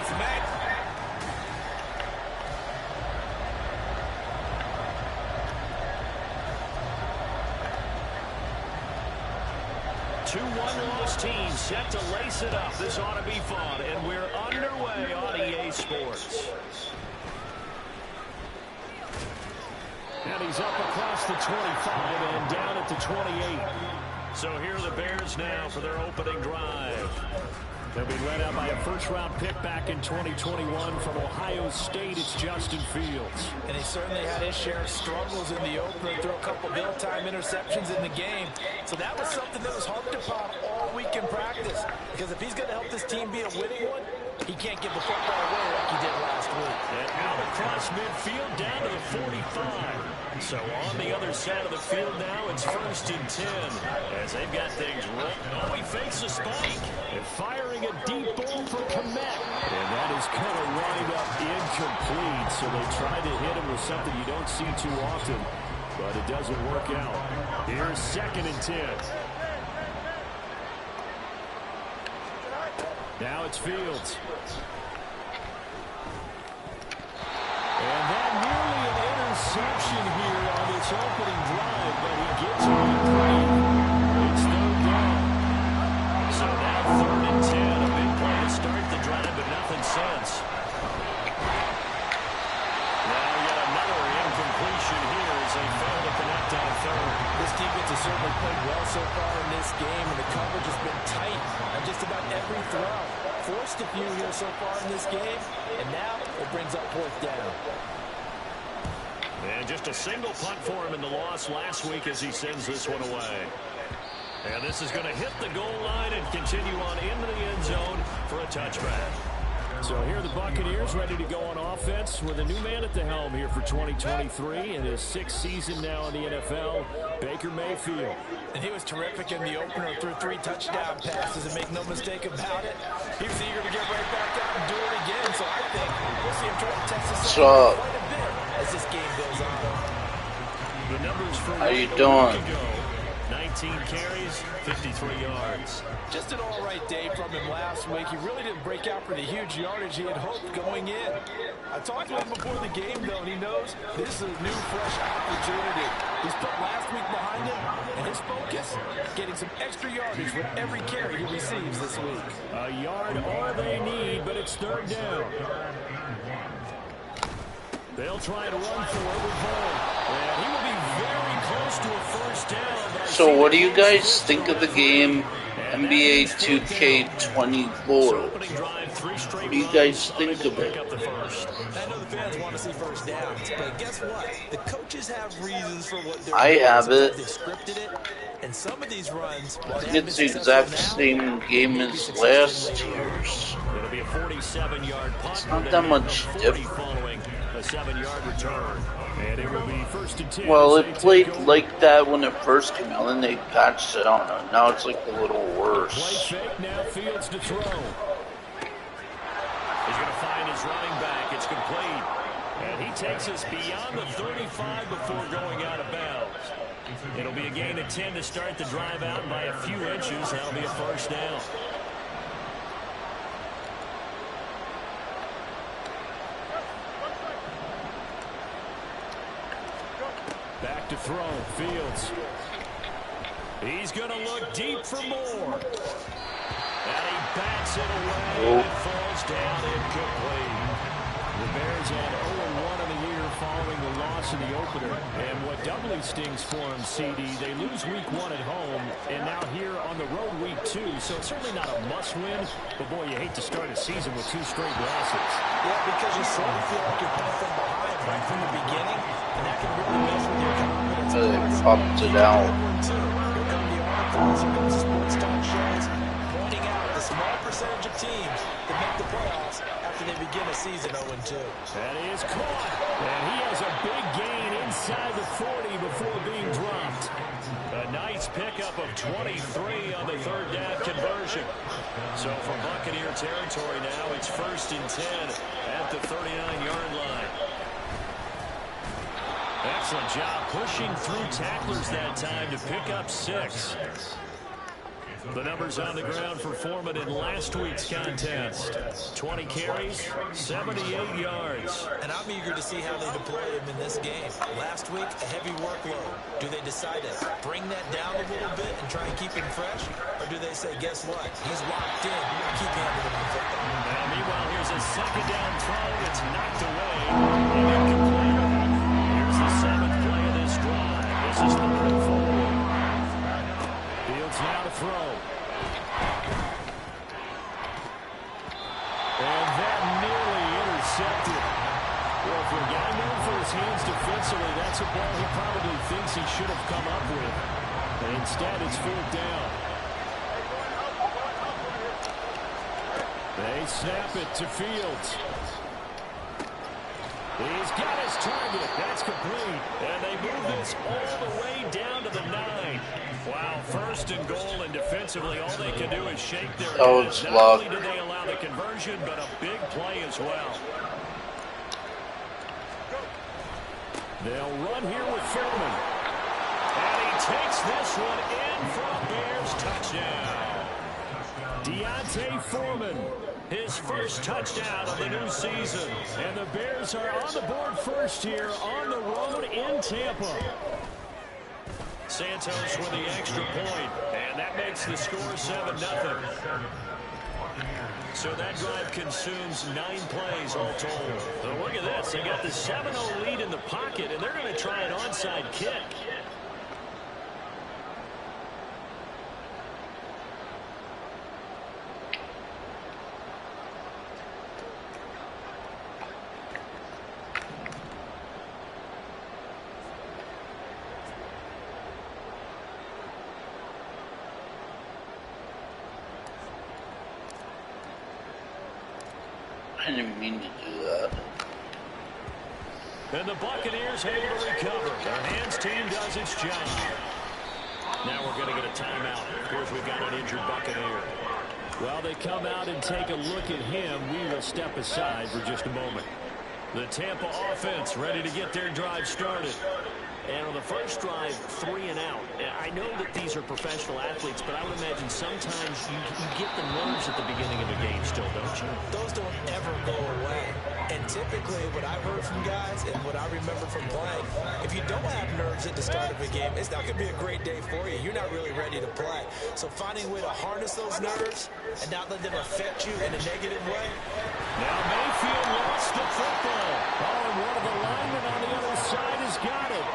points made. 2-1 loss team set to lace it up. This ought to be fun, and we're underway on EA Sports. And he's up across the 25 and down at the 28. So here are the Bears now for their opening drive. They'll be led out by a first-round pick back in 2021 from Ohio State. It's Justin Fields. And he certainly had his share of struggles in the opener, threw a couple of ill-time interceptions in the game. So that was something that was harped upon all week in practice. Because if he's going to help this team be a winning one, he can't give the football away like he did last week. And out across midfield down to the 45. So on the other side of the field now, it's 1st and 10 as they've got things rolling. Oh, he fakes a spike. And firing a deep ball for Komet. And that is going to wind up incomplete. So they tried to hit him with something you don't see too often, but it doesn't work out. Here's 2nd and 10. Now it's Fields. And that nearly an interception here on this opening drive, but he gets it complete. It's 3rd down. So now 3rd and 10, a big play to start the drive, but nothing since. Now yet another incompletion here as they fail to connect on 3rd. This defense has certainly played well so far in this game, and the coverage has been tight on just about every throw. Forced a few here so far in this game, and now it brings up 4th down. And just a single punt for him in the loss last week as he sends this one away. And this is going to hit the goal line and continue on into the end zone for a touchback. So here are the Buccaneers ready to go on offense with a new man at the helm here for 2023 in his 6th season now in the NFL, Baker Mayfield. And he was terrific in the opener, threw 3 touchdown passes, and make no mistake about it, he was eager to get right back out and do it again. So I think we'll see him try to test this out quite a bit as this game goes on. The numbers for how you doing? 19 carries, 53 yards. Just an all-right day from him last week. He really didn't break out for the huge yardage he had hoped going in. I talked to him before the game, though, and he knows this is a new, fresh opportunity. He's put last week behind him, and his focus, getting some extra yardage with every carry he receives this week. A yard all they need, but it's 3rd down. They'll try to run for it with Vaughn. And he will be very close to a 1st down. So what do you guys think of the game NBA 2K24? What do you guys think of it? I know the fans want to see 1st downs, but guess what? The coaches have reasons for what they're doing. I have it. They scripted it, and some of these runs, I think it's the exact same game as last year's. It'll be a 47-yard punt. It's not that much different. Following a 7-yard return. And it will be 1st and 10. Well, it played like that when it first came out, and they patched it. I don't know. Now it's like a little worse. Play fake, now Fields to throw. He's going to find his running back. It's complete. And he takes us beyond the 35 before going out of bounds. It'll be a gain of 10 to start the drive out, and by a few inches, that'll be a 1st down. Back to throw, Fields. He's going to look deep for more. And he bats it away. It falls down incomplete. The Bears had 0-1 in the year following the loss in the opener. And what doubly stings for them, CD, they lose week 1 at home, and now here on the road week 2. So it's certainly not a must-win, but boy, you hate to start a season with 2 straight losses. Yeah, because you sort of feel like you're playing from behind right from the beginning, and that can really mess with your confidence. They popped it out. Here come the articles, here comes the sports talk shows, pointing out the small percentage of teams that make the playoffs after they begin a season 0-2. That is caught, and he has a big gain inside the 40 before being dropped. A nice pickup of 23 on the 3rd down conversion. So from Buccaneer territory now, it's 1st and 10 at the 39-yard line. Excellent job pushing through tacklers that time to pick up 6. The numbers on the ground for Foreman in last week's contest. 20 carries, 78 yards. And I'm eager to see how they deploy him in this game. Last week, a heavy workload. Do they decide to bring that down a little bit and try and keep him fresh? Or do they say, guess what? He's locked in. Keep handling him the football. Now, meanwhile, here's a second down throw. It's knocked away and incomplete. Here's the 7th play of this drive. This is 3rd and 4. Fields now to throw. And that nearly intercepted. Well, for a guy known for his hands defensively, that's a ball he probably thinks he should have come up with. And instead, it's 4th down. They snap it to Fields. He's got his target. That's complete. And they move this all the way down to the 9. Wow, 1st and goal, and defensively, all they can do is shake their heads. Not only do they allow the conversion, but a big play as well. They'll run here with Foreman. And he takes this one in for a Bears touchdown. Deontay Foreman, his first touchdown of the new season. And the Bears are on the board first here on the road in Tampa. Santos with the extra point, and that makes the score 7-0. So that drive consumes 9 plays all told. So look at this. They got the 7-0 lead in the pocket, and they're going to try an onside kick. I didn't mean to do that. And the Buccaneers able to recover. Their hands team does its job. Now we're going to get a timeout. Of course, we've got an injured Buccaneer. While they come out and take a look at him, we will step aside for just a moment. The Tampa offense ready to get their drive started. And on the first drive, 3 and out. I know that these are professional athletes, but I would imagine sometimes you get the nerves at the beginning of a game still, don't you? Those don't ever go away. And typically, what I've heard from guys and what I remember from playing, if you don't have nerves at the start of a game, it's not going to be a great day for you. You're not really ready to play. So finding a way to harness those nerves and not let them affect you in a negative way. Now Mayfield lost the football. Oh, and one of the linemen on the other side has got it.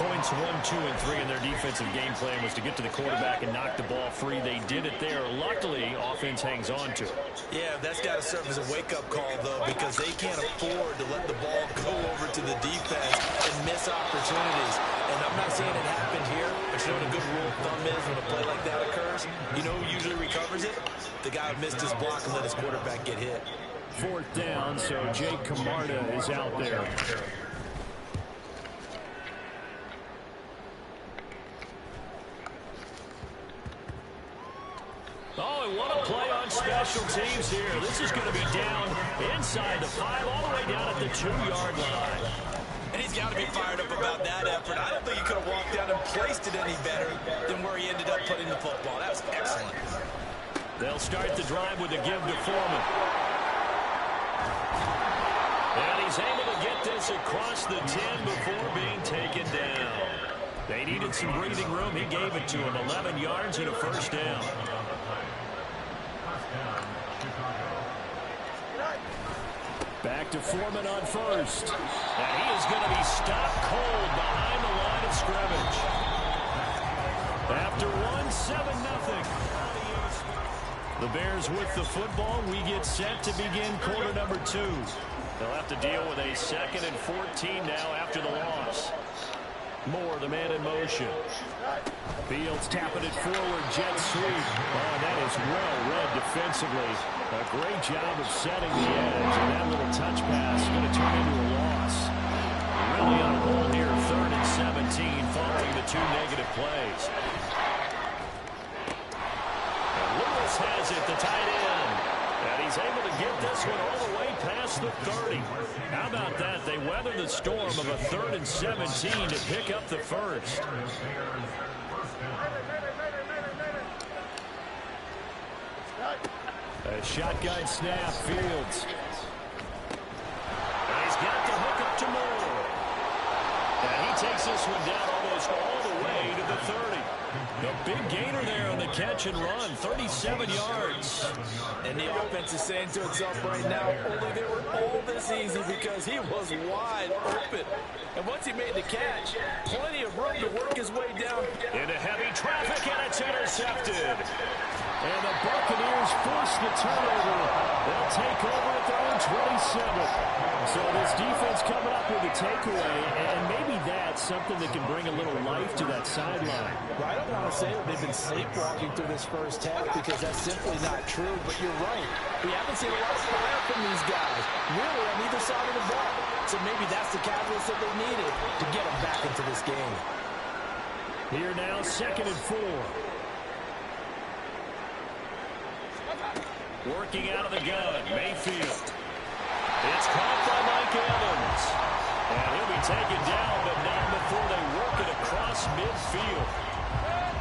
Points 1, 2, and 3 in their defensive game plan was to get to the quarterback and knock the ball free. They did it there. Luckily, offense hangs on to it. Yeah, that's got to serve as a wake-up call, though, because they can't afford to let the ball go over to the defense and miss opportunities. And I'm not saying it happened here, but you know what a good rule of thumb is when a play like that occurs? You know who usually recovers it? The guy who missed his block and let his quarterback get hit. 4th down, so Jake Camarda is out there. Oh, and what a play on special teams here. This is going to be down inside the 5, all the way down at the 2-yard line. And he's got to be fired up about that effort. I don't think he could have walked down and placed it any better than where he ended up putting the football. That was excellent. They'll start the drive with a give to Foreman. And he's able to get this across the 10 before being taken down. They needed some breathing room. He gave it to him. 11 yards and a first down. Back to Foreman on first. And he is going to be stopped cold behind the line of scrimmage. After 1-7-0. The Bears with the football. We get set to begin quarter number 2. They'll have to deal with a 2nd and 14 now after the loss. Moore, the man in motion. Fields tapping it forward, jet sweep. Oh, that is well read defensively. A great job of setting the edge, and that little touch pass is going to turn into a loss. Really on a roll here, 3rd and 17 following the 2 negative plays. And Lewis has it, the tight end. And he's able to get this one all the way past the 30. How about that? They weathered the storm of a 3rd and 17 to pick up the first. A shotgun snap, Fields. And he's got the hook up to Moore. And he takes this one down almost all the way to the 30. A big gainer there on the catch and run, 37 yards. And the offense is saying to itself right now, only they were all this easy because he was wide open. And once he made the catch, plenty of room to work his way down. Into heavy traffic, and it's intercepted. And the Buccaneers force the turnover. They'll take over at their own 27. So this defense coming up with a takeaway, and maybe that's something that can bring a little life to that sideline. Well, I don't want to say that they've been sleepwalking through this first half because that's simply not true, but you're right. We haven't seen a lot of fire from these guys, really on either side of the ball. So maybe that's the catalyst that they needed to get them back into this game. Here now, 2nd and 4. Working out of the gun, Mayfield. It's caught by Mike Evans. And he'll be taken down, but not before they work it across midfield.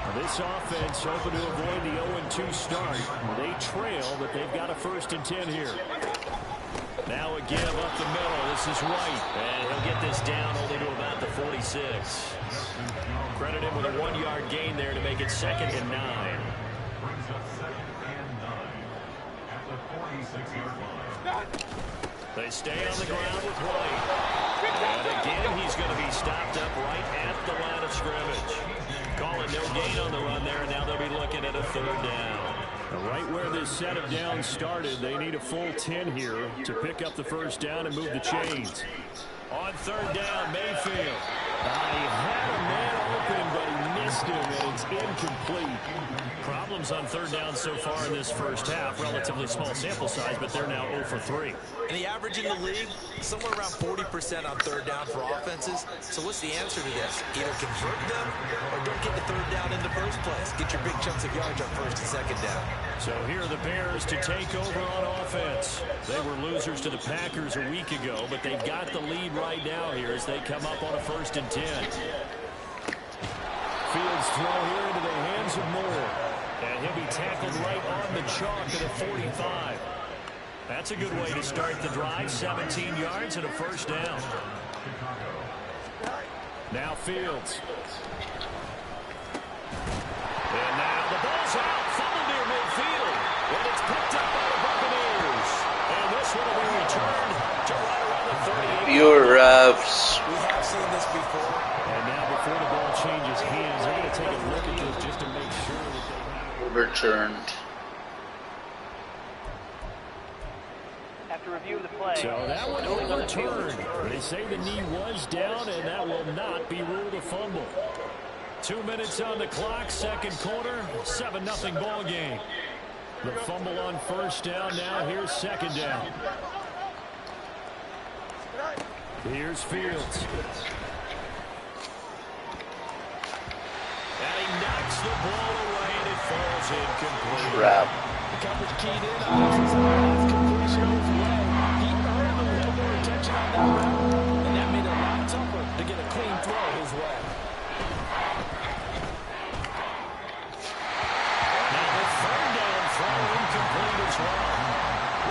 Now this offense hoping to avoid the 0-2 start. They trail, but they've got a 1st and 10 here. Now a give up the middle. This is White. And he'll get this down only to about the 46. Credit him with a 1-yard gain there to make it 2nd and 9. They stay on the ground with White. And again, he's going to be stopped up right at the line of scrimmage. Calling no gain on the run there, and now they'll be looking at a 3rd down. Right where this set of downs started, they need a full 10 here to pick up the 1st down and move the chains. On 3rd down, Mayfield. He had a man open, but he missed him, and it's incomplete. Problems on 3rd down so far in this first half. Relatively small sample size, but they're now 0 for 3. And the average in the league, somewhere around 40% on 3rd down for offenses. So what's the answer to this? Either convert them or don't get the 3rd down in the first place. Get your big chunks of yards on 1st and 2nd down. So here are the Bears to take over on offense. They were losers to the Packers a week ago, but they've got the lead right now here as they come up on a 1st and 10. Fields throw here into the hands of Moore. And he'll be tackled right on the chalk at a 45. That's a good way to start the drive. 17 yards and a 1st down. Now Fields. And now the ball's out. Fumbled near midfield. And it's picked up by the Buccaneers. And this one will be returned to right around the 38. Fewer refs. We have seen this before. And now before the ball changes hands, they're going to take a look at this just to make sure that they... Overturned. After review of the play. So that one overturned. They say the knee was down, and that will not be ruled a fumble. 2 minutes on the clock, 2nd quarter, 7-0 ball game. The fumble on 1st down. Now here's 2nd down. Here's Fields. And he knocks the ball away, and it falls incomplete. Crap. The coverage keyed in on this last completion of his way. He earned a little more attention on that route, and that made it a lot tougher to get a clean throw his way. Now the 3rd down throw incomplete as well.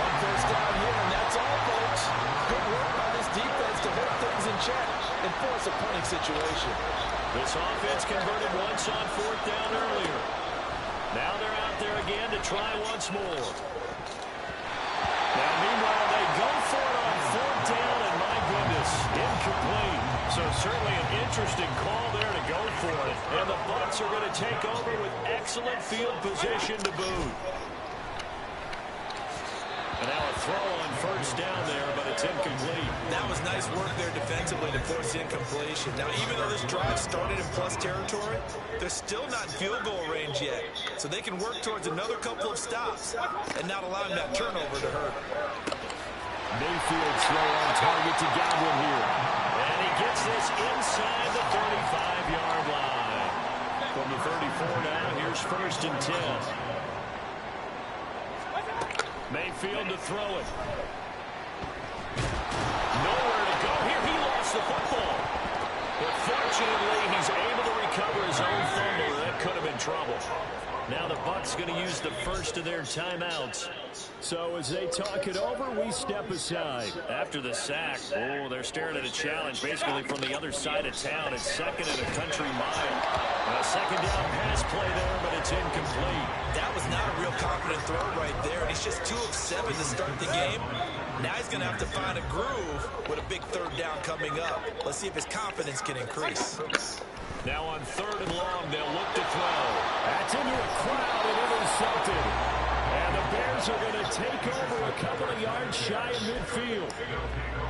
1 first down here, and that's all, folks. Good work by this defense to hold things in check and force a punting situation. This offense converted once on 4th down earlier. Now they're out there again to try once more. Now, meanwhile, they go for it on 4th down, and my goodness, incomplete. So certainly an interesting call there to go for it. And the Bucs are going to take over with excellent field position to boot. And now a throw on 1st down there, but it's incomplete. That was nice work there defensively to force incompletion. Now, even though this drive started in plus territory, they're still not in field goal range yet. So they can work towards another couple of stops and not allowing that turnover to hurt. Mayfield throw on target to Godwin here. And he gets this inside the 35-yard line. From the 34 now, here's 1st and 10. Mayfield to throw it. Nowhere to go here. He lost the football. But fortunately, he's able to recover his own fumble. That could have been trouble. Now the Bucs going to use the first of their timeouts. So as they talk it over, we step aside. After the sack, they're staring at a challenge basically from the other side of town. It's second and a country mile. A second down pass play there, but it's incomplete. That was not a real confident throw right there, and he's just 2 of 7 to start the game. Now he's going to have to find a groove with a big third down coming up. Let's see if his confidence can increase. Now on 3rd and long, they'll look to throw. That's into a crowd and intercepted. And the Bears are going to take over a couple of yards shy of midfield.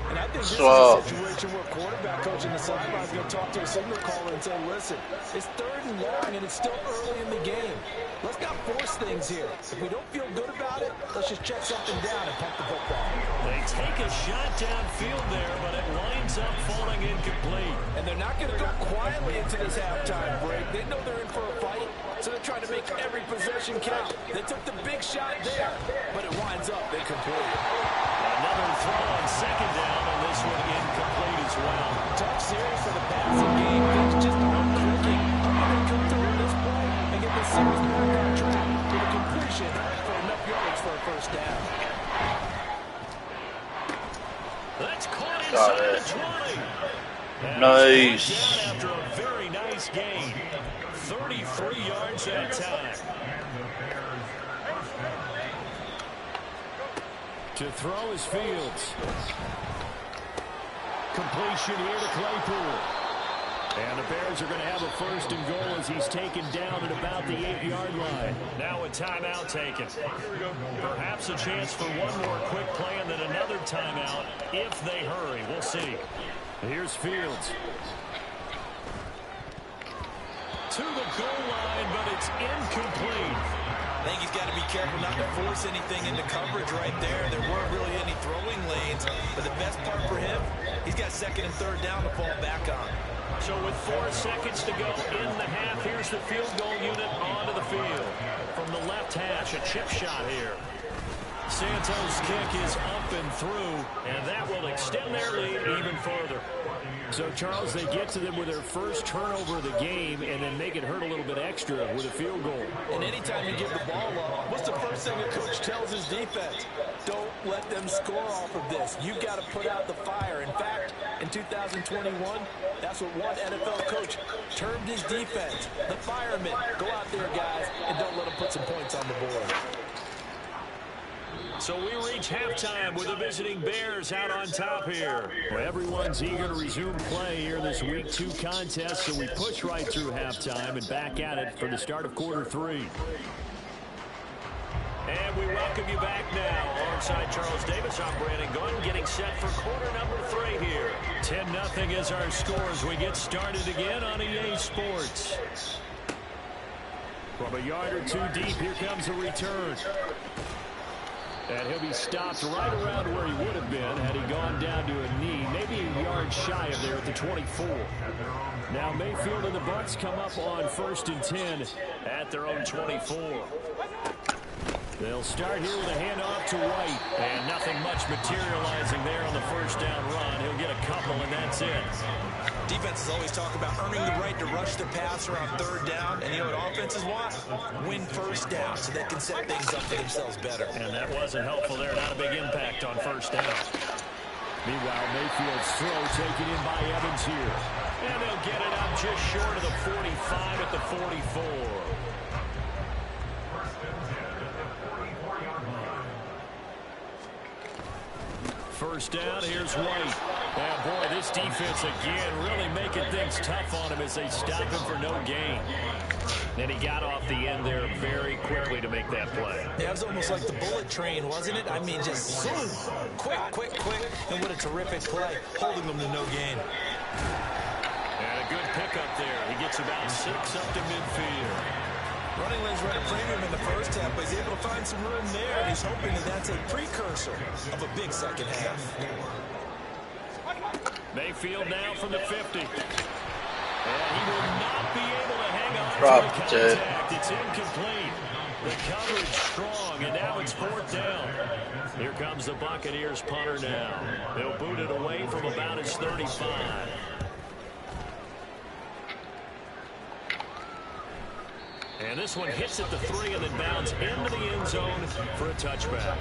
And I think this is a situation where quarterback coach in the sideline is going to talk to a signal caller and say, listen, it's 3rd and long and it's still early in the game. Let's not force things here. If we don't feel good about it, let's just check something down and pump the football. They take a shot downfield there, but it winds up falling incomplete. And they're not going to go quietly into this halftime break. They know they're in for a fight, so they're trying to make every possession count. They took the big shot there, but it winds up incomplete. Another throw on 2nd down, and this one incomplete as well. Tough series for the passing game. Things just aren't clicking. They're going to come through on this play and get this series back on track with a completion for enough yardage for a first down. That's caught inside the 20. And nice. After a very nice gain. 33 yards that time. To throw is Fields. Completion here to Claypool. And the Bears are going to have a 1st and goal as he's taken down at about the 8-yard line. Now a timeout taken. Perhaps a chance for one more quick play and then another timeout if they hurry. We'll see. Here's Fields. To the goal line, but it's incomplete. I think he's got to be careful not to force anything into coverage right there. There weren't really any throwing lanes, but the best part for him, he's got 2nd and 3rd down to fall back on. So with 4 seconds to go in the half, here's the field goal unit onto the field. From the left hash, a chip shot here. Santos' kick is up and through, and that will extend their lead even further. So, Charles, they get to them with their first turnover of the game and then make it hurt a little bit extra with a field goal. And anytime you give the ball up, what's the first thing a coach tells his defense? Don't let them score off of this. You've got to put out the fire. In fact, in 2021, that's what one NFL coach termed his defense. The firemen. Go out there, guys, and don't let them put some points on the board. So we reach halftime with the visiting Bears out on top here. Well, everyone's eager to resume play here in this Week 2 contest, so we push right through halftime and back at it for the start of quarter 3. And we welcome you back now. Alongside Charles Davis, I'm Brandon Gunn, getting set for quarter number 3 here. 10-0 is our score as we get started again on EA Sports. From a yard or 2 deep, here comes a return. And he'll be stopped right around where he would have been had he gone down to a knee, maybe a yard shy of there at the 24. Now Mayfield and the Bucs come up on 1st and 10 at their own 24. They'll start here with a handoff to White. And nothing much materializing there on the 1st down run. He'll get a couple, and that's it. Defenses always talk about earning the right to rush the passer on 3rd down. And you know what offenses want? Win 1st down so they can set things up for themselves better. And that wasn't helpful there. Not a big impact on 1st down. Meanwhile, Mayfield's throw taken in by Evans here. And they'll get it up just short of the 45 at the 44. First down, here's White. And boy, this defense again really making things tough on him as they stop him for no gain. And he got off the end there very quickly to make that play. Yeah, it was almost like the bullet train, wasn't it? I mean, just zoom, quick, and what a terrific play, holding them to no gain. And a good pickup there. He gets about 6 up to midfield. Running lanes run a premium in the first half, but he's able to find some room there, and he's hoping that that's a precursor of a big second half. Mayfield now from the 50. And he will not be able to hang on Dropped to the contact. It's incomplete. The coverage strong, and now it's 4th down. Here comes the Buccaneers punter now. They'll boot it away from about his 35. And this one hits at the 3 and then bounds into the end zone for a touchback.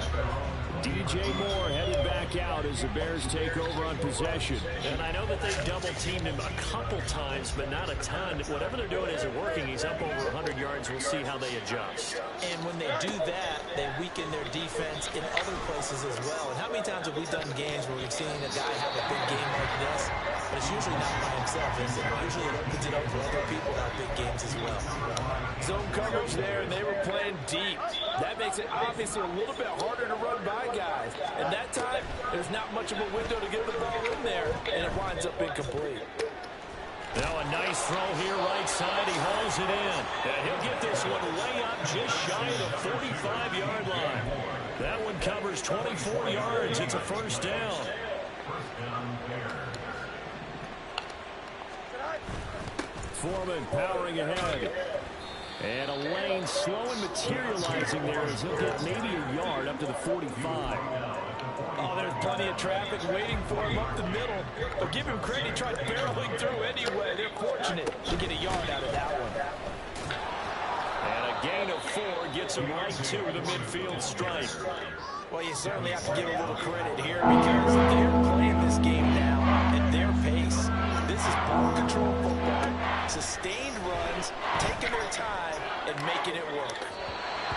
DJ Moore headed back out as the Bears take over on possession. And I know that they've double-teamed him a couple times, but not a ton. Whatever they're doing isn't working. He's up over 100 yards. We'll see how they adjust. And when they do that, they weaken their defense in other places as well. And how many times have we done games where we've seen a guy have a big game like this, but it's usually not by himself, is it? Usually it opens it up for other people to have big games as well. Zone coverage there, and they were playing deep. That makes it obviously a little bit harder to run by guys. And that time, there's not much of a window to get the ball in there, and it winds up incomplete. Now a nice throw here right side. He hauls it in. And he'll get this one way up just shy of the 45-yard line. That one covers 24 yards. It's a first down. Foreman powering ahead. And a lane slow and materializing there as he'll get maybe a yard up to the 45. Oh, there's plenty of traffic waiting for him up the middle. But give him credit, he tried barreling through anyway. They're fortunate to get a yard out of that one. And a gain of 4 gets him right to the midfield stripe. Well, you certainly have to give a little credit here because they're playing this game now at their pace. This is ball control football. Sustained runs, taking their time, and making it work.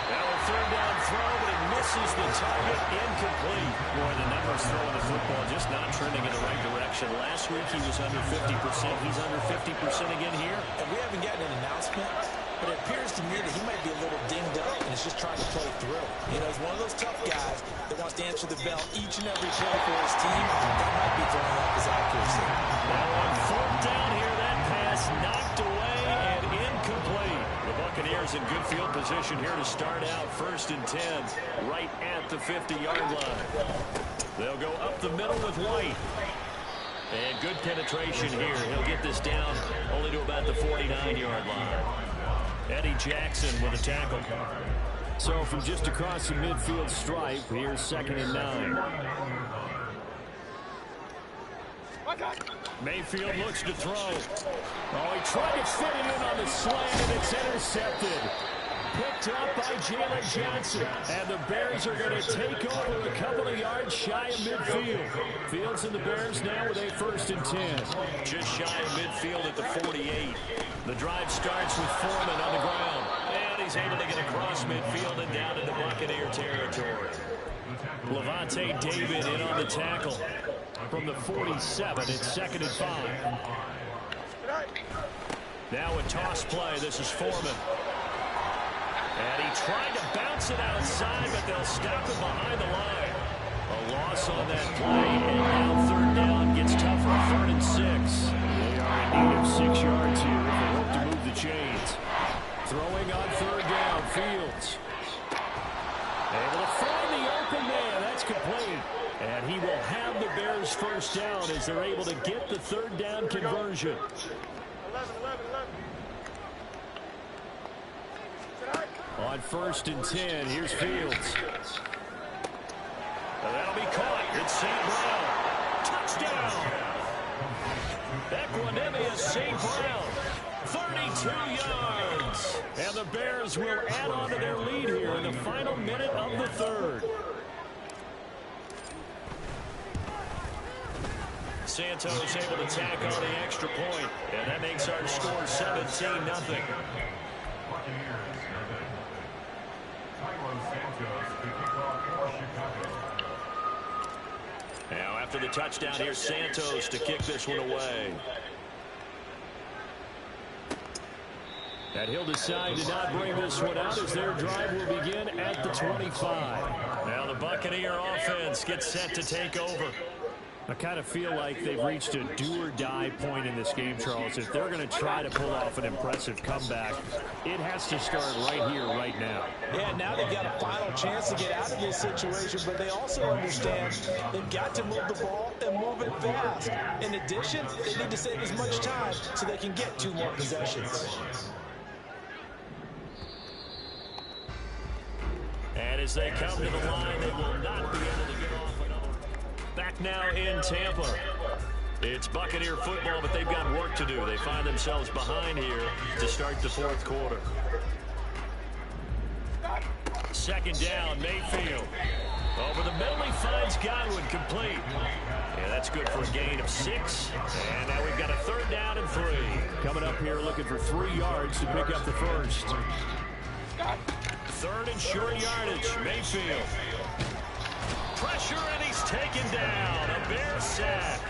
Now a third down throw, but it misses the target. Incomplete. Boy, the numbers throwing the football just not trending in the right direction. Last week he was under 50%. He's under 50% again here. And we haven't gotten an announcement, but it appears to me that he might be a little dinged up and is just trying to play through. You know, he's one of those tough guys that wants to answer the bell each and every play for his team. That might be throwing off his accuracy. Now on fourth down here, that pass knocked away and incomplete. The Buccaneers in good field position here to start out 1st and 10, right at the 50-yard line. They'll go up the middle with White. And good penetration here. He'll get this down only to about the 49-yard line. Eddie Jackson with a tackle. So from just across the midfield stripe, here's 2nd and 9. Mayfield looks to throw. Oh, he tried to fit it in on the slant, and it's intercepted. Picked up by Jalen Johnson. And the Bears are going to take over a couple of yards shy of midfield. Fields and the Bears now with a 1st and 10. Just shy of midfield at the 48. The drive starts with Foreman on the ground. And he's able to get across midfield and down into Buccaneer territory. Levante David in on the tackle. From the 47, it's 2nd and 5. Now a toss play. This is Foreman. And he tried to bounce it outside, but they'll stop it behind the line. A loss on that play, and now 3rd down gets tougher. 3rd and 6. They are in need of 6 yards here if they hope to move the chains. Throwing on 3rd down, Fields. Able to find the open man. That's complete. And he will have the Bears 1st down as they're able to get the 3rd down conversion. 11. On 1st and 10, here's Fields. And that'll be caught. It's St. Brown. Touchdown. Equanimeous St. Brown. 32 yards. And the Bears will add on to their lead here in the final minute of the 3rd. Santos able to tack on the extra point, and that makes our score 17-0. Now after the touchdown, here's Santos to kick this one away. And he'll decide to not bring this one out as their drive will begin at the 25. Now the Buccaneer offense gets set to take over. I kind of feel like they've reached a do-or-die point in this game, Charles. If they're going to try to pull off an impressive comeback, it has to start right here, right now. Yeah, now they've got a final chance to get out of this situation, but they also understand they've got to move the ball and move it fast. In addition, they need to save as much time so they can get 2 more possessions. And as they come to the line, they will not be able to get off another. Back now in Tampa. It's Buccaneer football, but they've got work to do. They find themselves behind here to start the 4th quarter. second down. Mayfield. Over the middle, he finds Godwin, complete. Yeah, that's good for a gain of 6. And now we've got a 3rd down and 3. Coming up here looking for 3 yards to pick up the first. 3rd and short yardage. Mayfield. Pressure, and he's taken down. A Bear sack.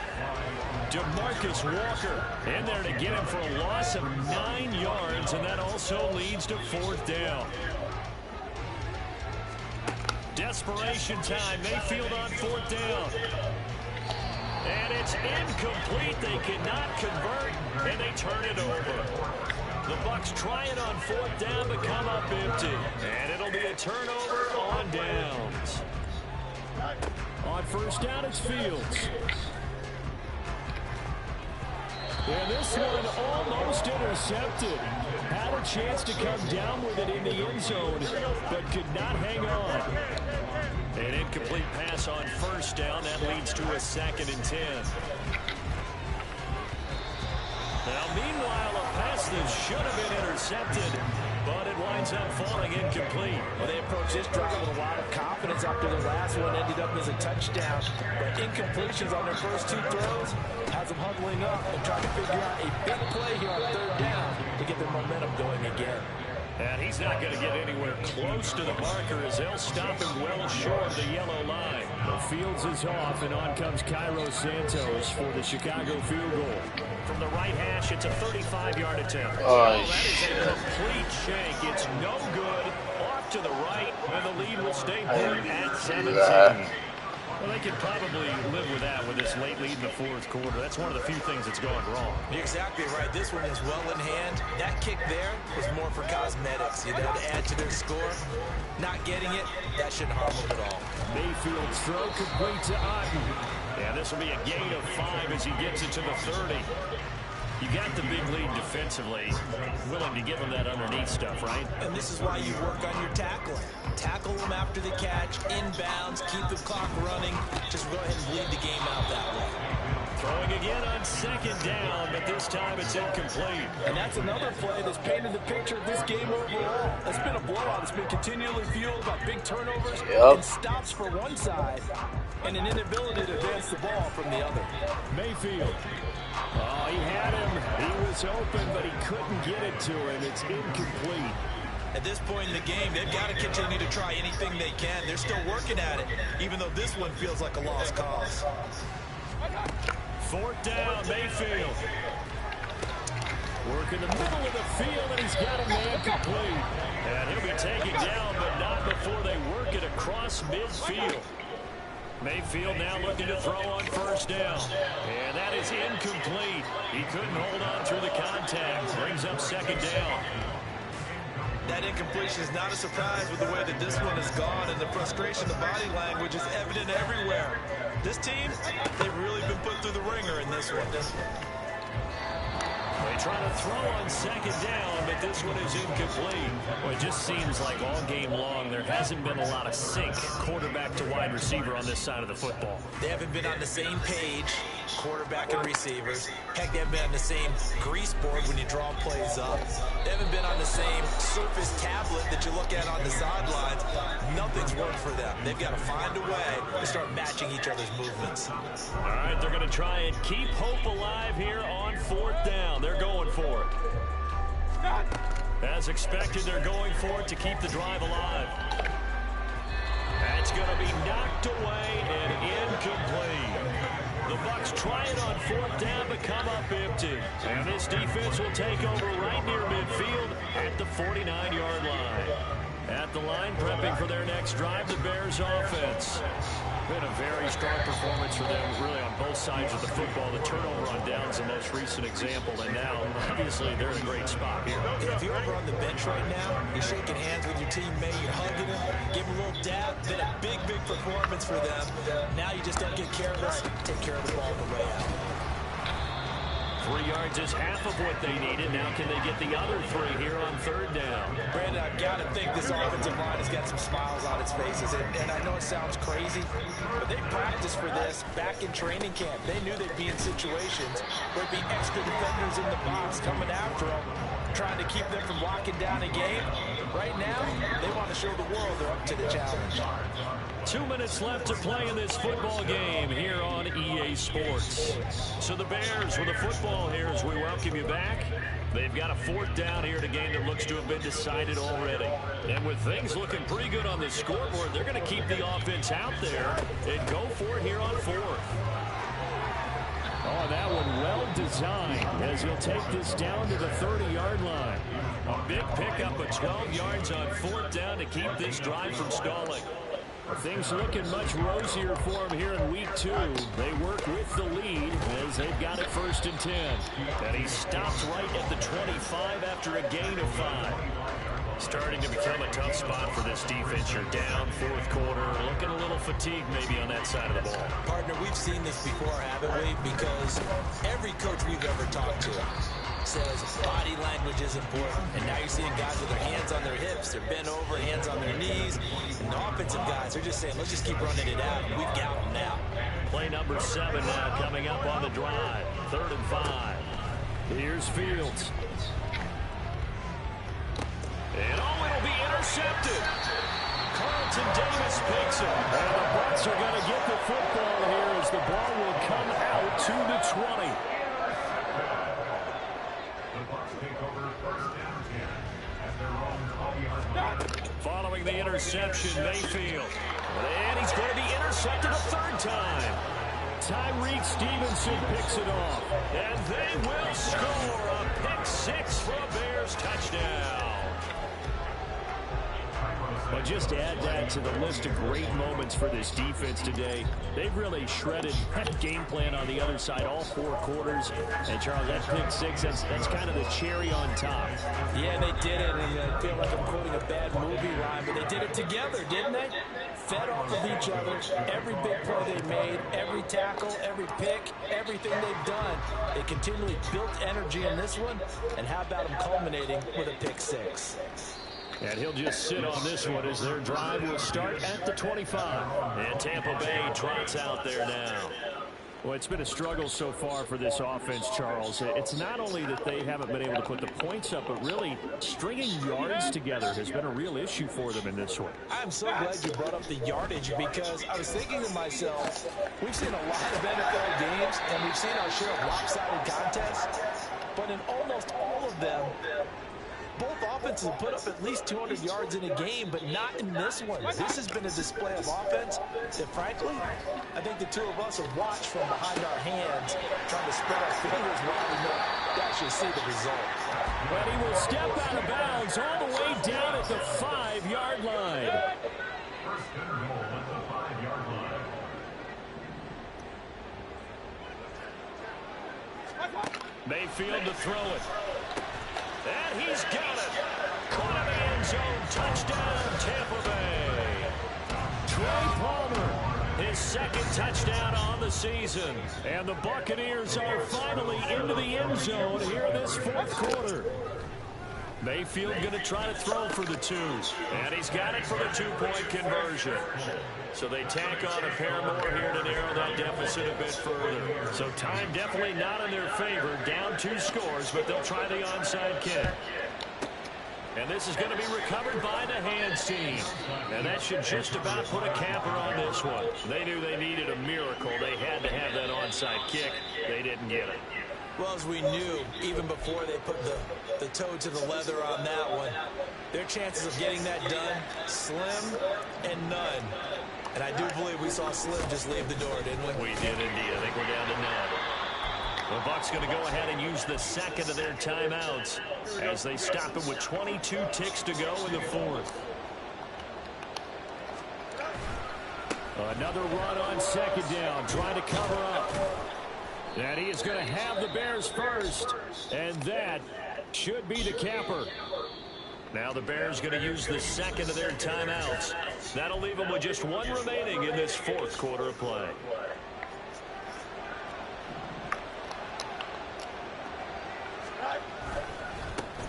DeMarcus Walker in there to get him for a loss of 9 yards, and that also leads to 4th down. Desperation time. Mayfield on 4th down. And it's incomplete. They cannot convert, and they turn it over. The Bucs try it on 4th down, but come up empty. And it'll be a turnover on downs. On 1st down, it's Fields. And this one almost intercepted. Had a chance to come down with it in the end zone, but could not hang on. An incomplete pass on 1st down. That leads to a 2nd and 10. Now, meanwhile, a pass that should have been intercepted, but it winds up falling incomplete. Well, they approached this drive with a lot of confidence after the last one ended up as a touchdown. But incompletions on their first 2 throws has them huddling up and trying to figure out a big play here on 3rd down to get their momentum going again. And he's not going to get anywhere close to the marker as they'll stop him well short of the yellow line. The Fields is off, and on comes Cairo Santos for the Chicago field goal. From the right hash, it's a 35-yard attempt. Oh, that is a complete shank. It's no good. Off to the right, and the lead will stay put at 17. Well, they could probably live with that with this late lead in the 4th quarter. That's one of the few things that's gone wrong. You're exactly right. This one is well in hand. That kick there was more for cosmetics, you know, to add to their score. Not getting it, that shouldn't harm them at all. Mayfield's throw complete to Otten. Yeah, this will be a gain of 5 as he gets it to the 30. You got the big lead defensively, willing to give them that underneath stuff, right? And this is why you work on your tackling. Tackle them after the catch, inbounds, keep the clock running. Just go ahead and bleed the game out that way. Throwing again on 2nd down, but this time it's incomplete. And that's another play that's painted the picture of this game overall. It's been a blowout. It's been continually fueled by big turnovers and stops for one side and an inability to advance the ball from the other. Mayfield. Oh, he had him. He was open, but he couldn't get it to him. It's incomplete. At this point in the game, they've got to continue to try anything they can. They're still working at it, even though this one feels like a lost cause. 4th down, Mayfield. Work in the middle of the field, and he's got a man complete. And he'll be taken down, but not before they work it across midfield. Mayfield now looking to throw on 1st down. And that is incomplete. He couldn't hold on through the contact. Brings up 2nd down. That incompletion is not a surprise with the way that this one has gone, and the frustration, the body language is evident everywhere. This team, they've really been put through the ringer in this one. They try to throw on 2nd down, but this one is incomplete. Well, it just seems like all game long there hasn't been a lot of sync quarterback to wide receiver on this side of the football. They haven't been on the same page, quarterback and receivers. Heck, they haven't been on the same grease board when you draw plays up. They haven't been on the same surface tablet that you look at on the sidelines. Nothing's worked for them. They've got to find a way to start matching each other's movements. All right, they're going to try and keep hope alive here on 4th down. They're going for it. As expected, they're going for it to keep the drive alive. That's going to be knocked away and incomplete. The Bucs try it on 4th down, but come up empty. And this defense will take over right near midfield at the 49-yard line. At the line, prepping for their next drive, the Bears offense. Been a very strong performance for them, really, on both sides of the football. The turnover on downs, the most recent example, and now, obviously, they're in a great spot here. If you're over on the bench right now, you're shaking hands with your teammate, you're hugging him, give him a little dab. Been a big, big performance for them. Now you just don't get careless. Take care of the ball on the way out. 3 yards is half of what they needed. Now can they get the other 3 here on 3rd down? Brandon, I've got to think this offensive line has got some smiles on its faces. And I know it sounds crazy, but they practiced for this back in training camp. They knew they'd be in situations where there'd be extra defenders in the box coming after them, trying to keep them from locking down a game. Right now, they want to show the world they're up to the challenge. 2 minutes left to play in this football game here on EA Sports. So the Bears with the football here as we welcome you back. They've got a 4th down here in a game that looks to have been decided already. And with things looking pretty good on the scoreboard, they're going to keep the offense out there and go for it here on 4th. Oh, that one well designed as he'll take this down to the 30-yard line. A big pickup of 12 yards on 4th down to keep this drive from stalling. Things looking much rosier for him here in week 2. They work with the lead as they've got it 1st and 10. And he stops right at the 25 after a gain of 5. Starting to become a tough spot for this defense. You're down 4th quarter, looking a little fatigued maybe on that side of the ball. Partner, we've seen this before, haven't we? Because every coach we've ever talked to says body language is important. And now you're seeing guys with their hands on their hips. They're bent over, hands on their knees. And the offensive guys, they're just saying, let's just keep running it out. And we've got them now. Play number 7 now coming up on the drive. 3rd and 5. Here's Fields. And it'll be intercepted. Carlton Davis picks it. And the Bucs are going to get the football here as the ball will come out to the 20. Following the interception, Mayfield. And he's going to be intercepted a 3rd time. Tyreek Stevenson picks it off. And they will score a pick 6 for a Bears touchdown. But just to add that to the list of great moments for this defense today, they've really shredded that game plan on the other side all 4 quarters. And, Charles, that pick 6, that's kind of the cherry on top. Yeah, they did it, and I feel like I'm quoting a bad movie line, but they did it together, didn't they? Fed off of each other, every big play they made, every tackle, every pick, everything they've done. They continually built energy in this one, and how about them culminating with a pick 6? And he'll just sit on this one as their drive will start at the 25. And Tampa Bay trots out there now. Well, it's been a struggle so far for this offense, Charles. It's not only that they haven't been able to put the points up, but really stringing yards together has been a real issue for them in this one. I'm so glad you brought up the yardage because I was thinking to myself, we've seen a lot of NFL games and we've seen our share of lopsided contests, but in almost all of them, both offenses have put up at least 200 yards in a game, but not in this one. This has been a display of offense that, frankly, I think the two of us have watched from behind our hands, trying to spread our fingers while we don't actually see the result. But he will step out of bounds all the way down at the 5-yard line. Mayfield to throw it. And he's got it. Caught in the end zone. Touchdown, Tampa Bay. Trey Palmer, his 2nd touchdown on the season. And the Buccaneers are finally into the end zone here in this 4th quarter. Mayfield going to try to throw for the 2. And he's got it for the 2-point conversion. So they tack on a pair more here to narrow that deficit a bit further. So time definitely not in their favor. Down 2 scores, but they'll try the onside kick. And this is going to be recovered by the hands team. And that should just about put a capper on this one. They knew they needed a miracle. They had to have that onside kick. They didn't get it. Well, as we knew, even before they put the toe to the leather on that one, their chances of getting that done, slim and none. And I do believe we saw Slim just leave the door, didn't we? We did indeed. I think we're down to none. The Bucs going to go ahead and use the 2nd of their timeouts as they stop him with 22 ticks to go in the 4th. Another run on 2nd down, trying to cover up. And he is going to have the Bears first, and that should be the capper. Now the Bears going to use the 2nd of their timeouts. That'll leave them with just 1 remaining in this 4th quarter of play.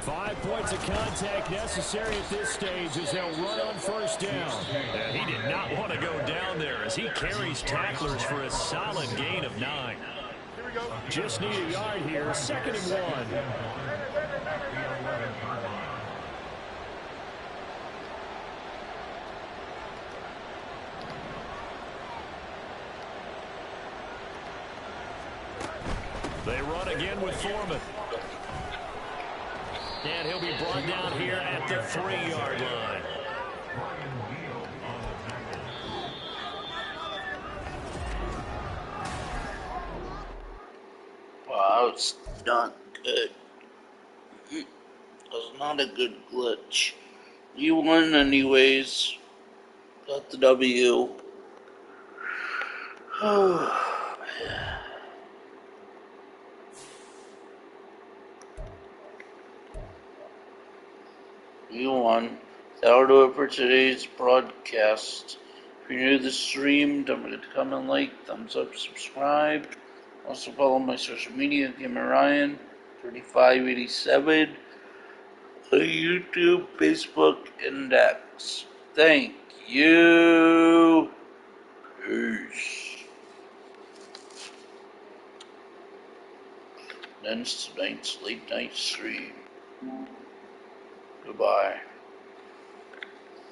Five points of contact necessary at this stage as they'll run on 1st down. And he did not want to go down there as he carries tacklers for a solid gain of 9. Just need a yard here, 2nd and 1. run again with Foreman. And he'll be brought down here at the 3-yard line. Wow, it's not good. It was not a good glitch. You won anyways. Got the W. You won. That'll do it for today's broadcast. If you're new to the stream, don't forget to comment, like, thumbs up, subscribe. Also follow my social media, Gamer Ryan 3587, on YouTube, Facebook, and X. Thank you. Peace. Ends tonight's late night stream. Goodbye.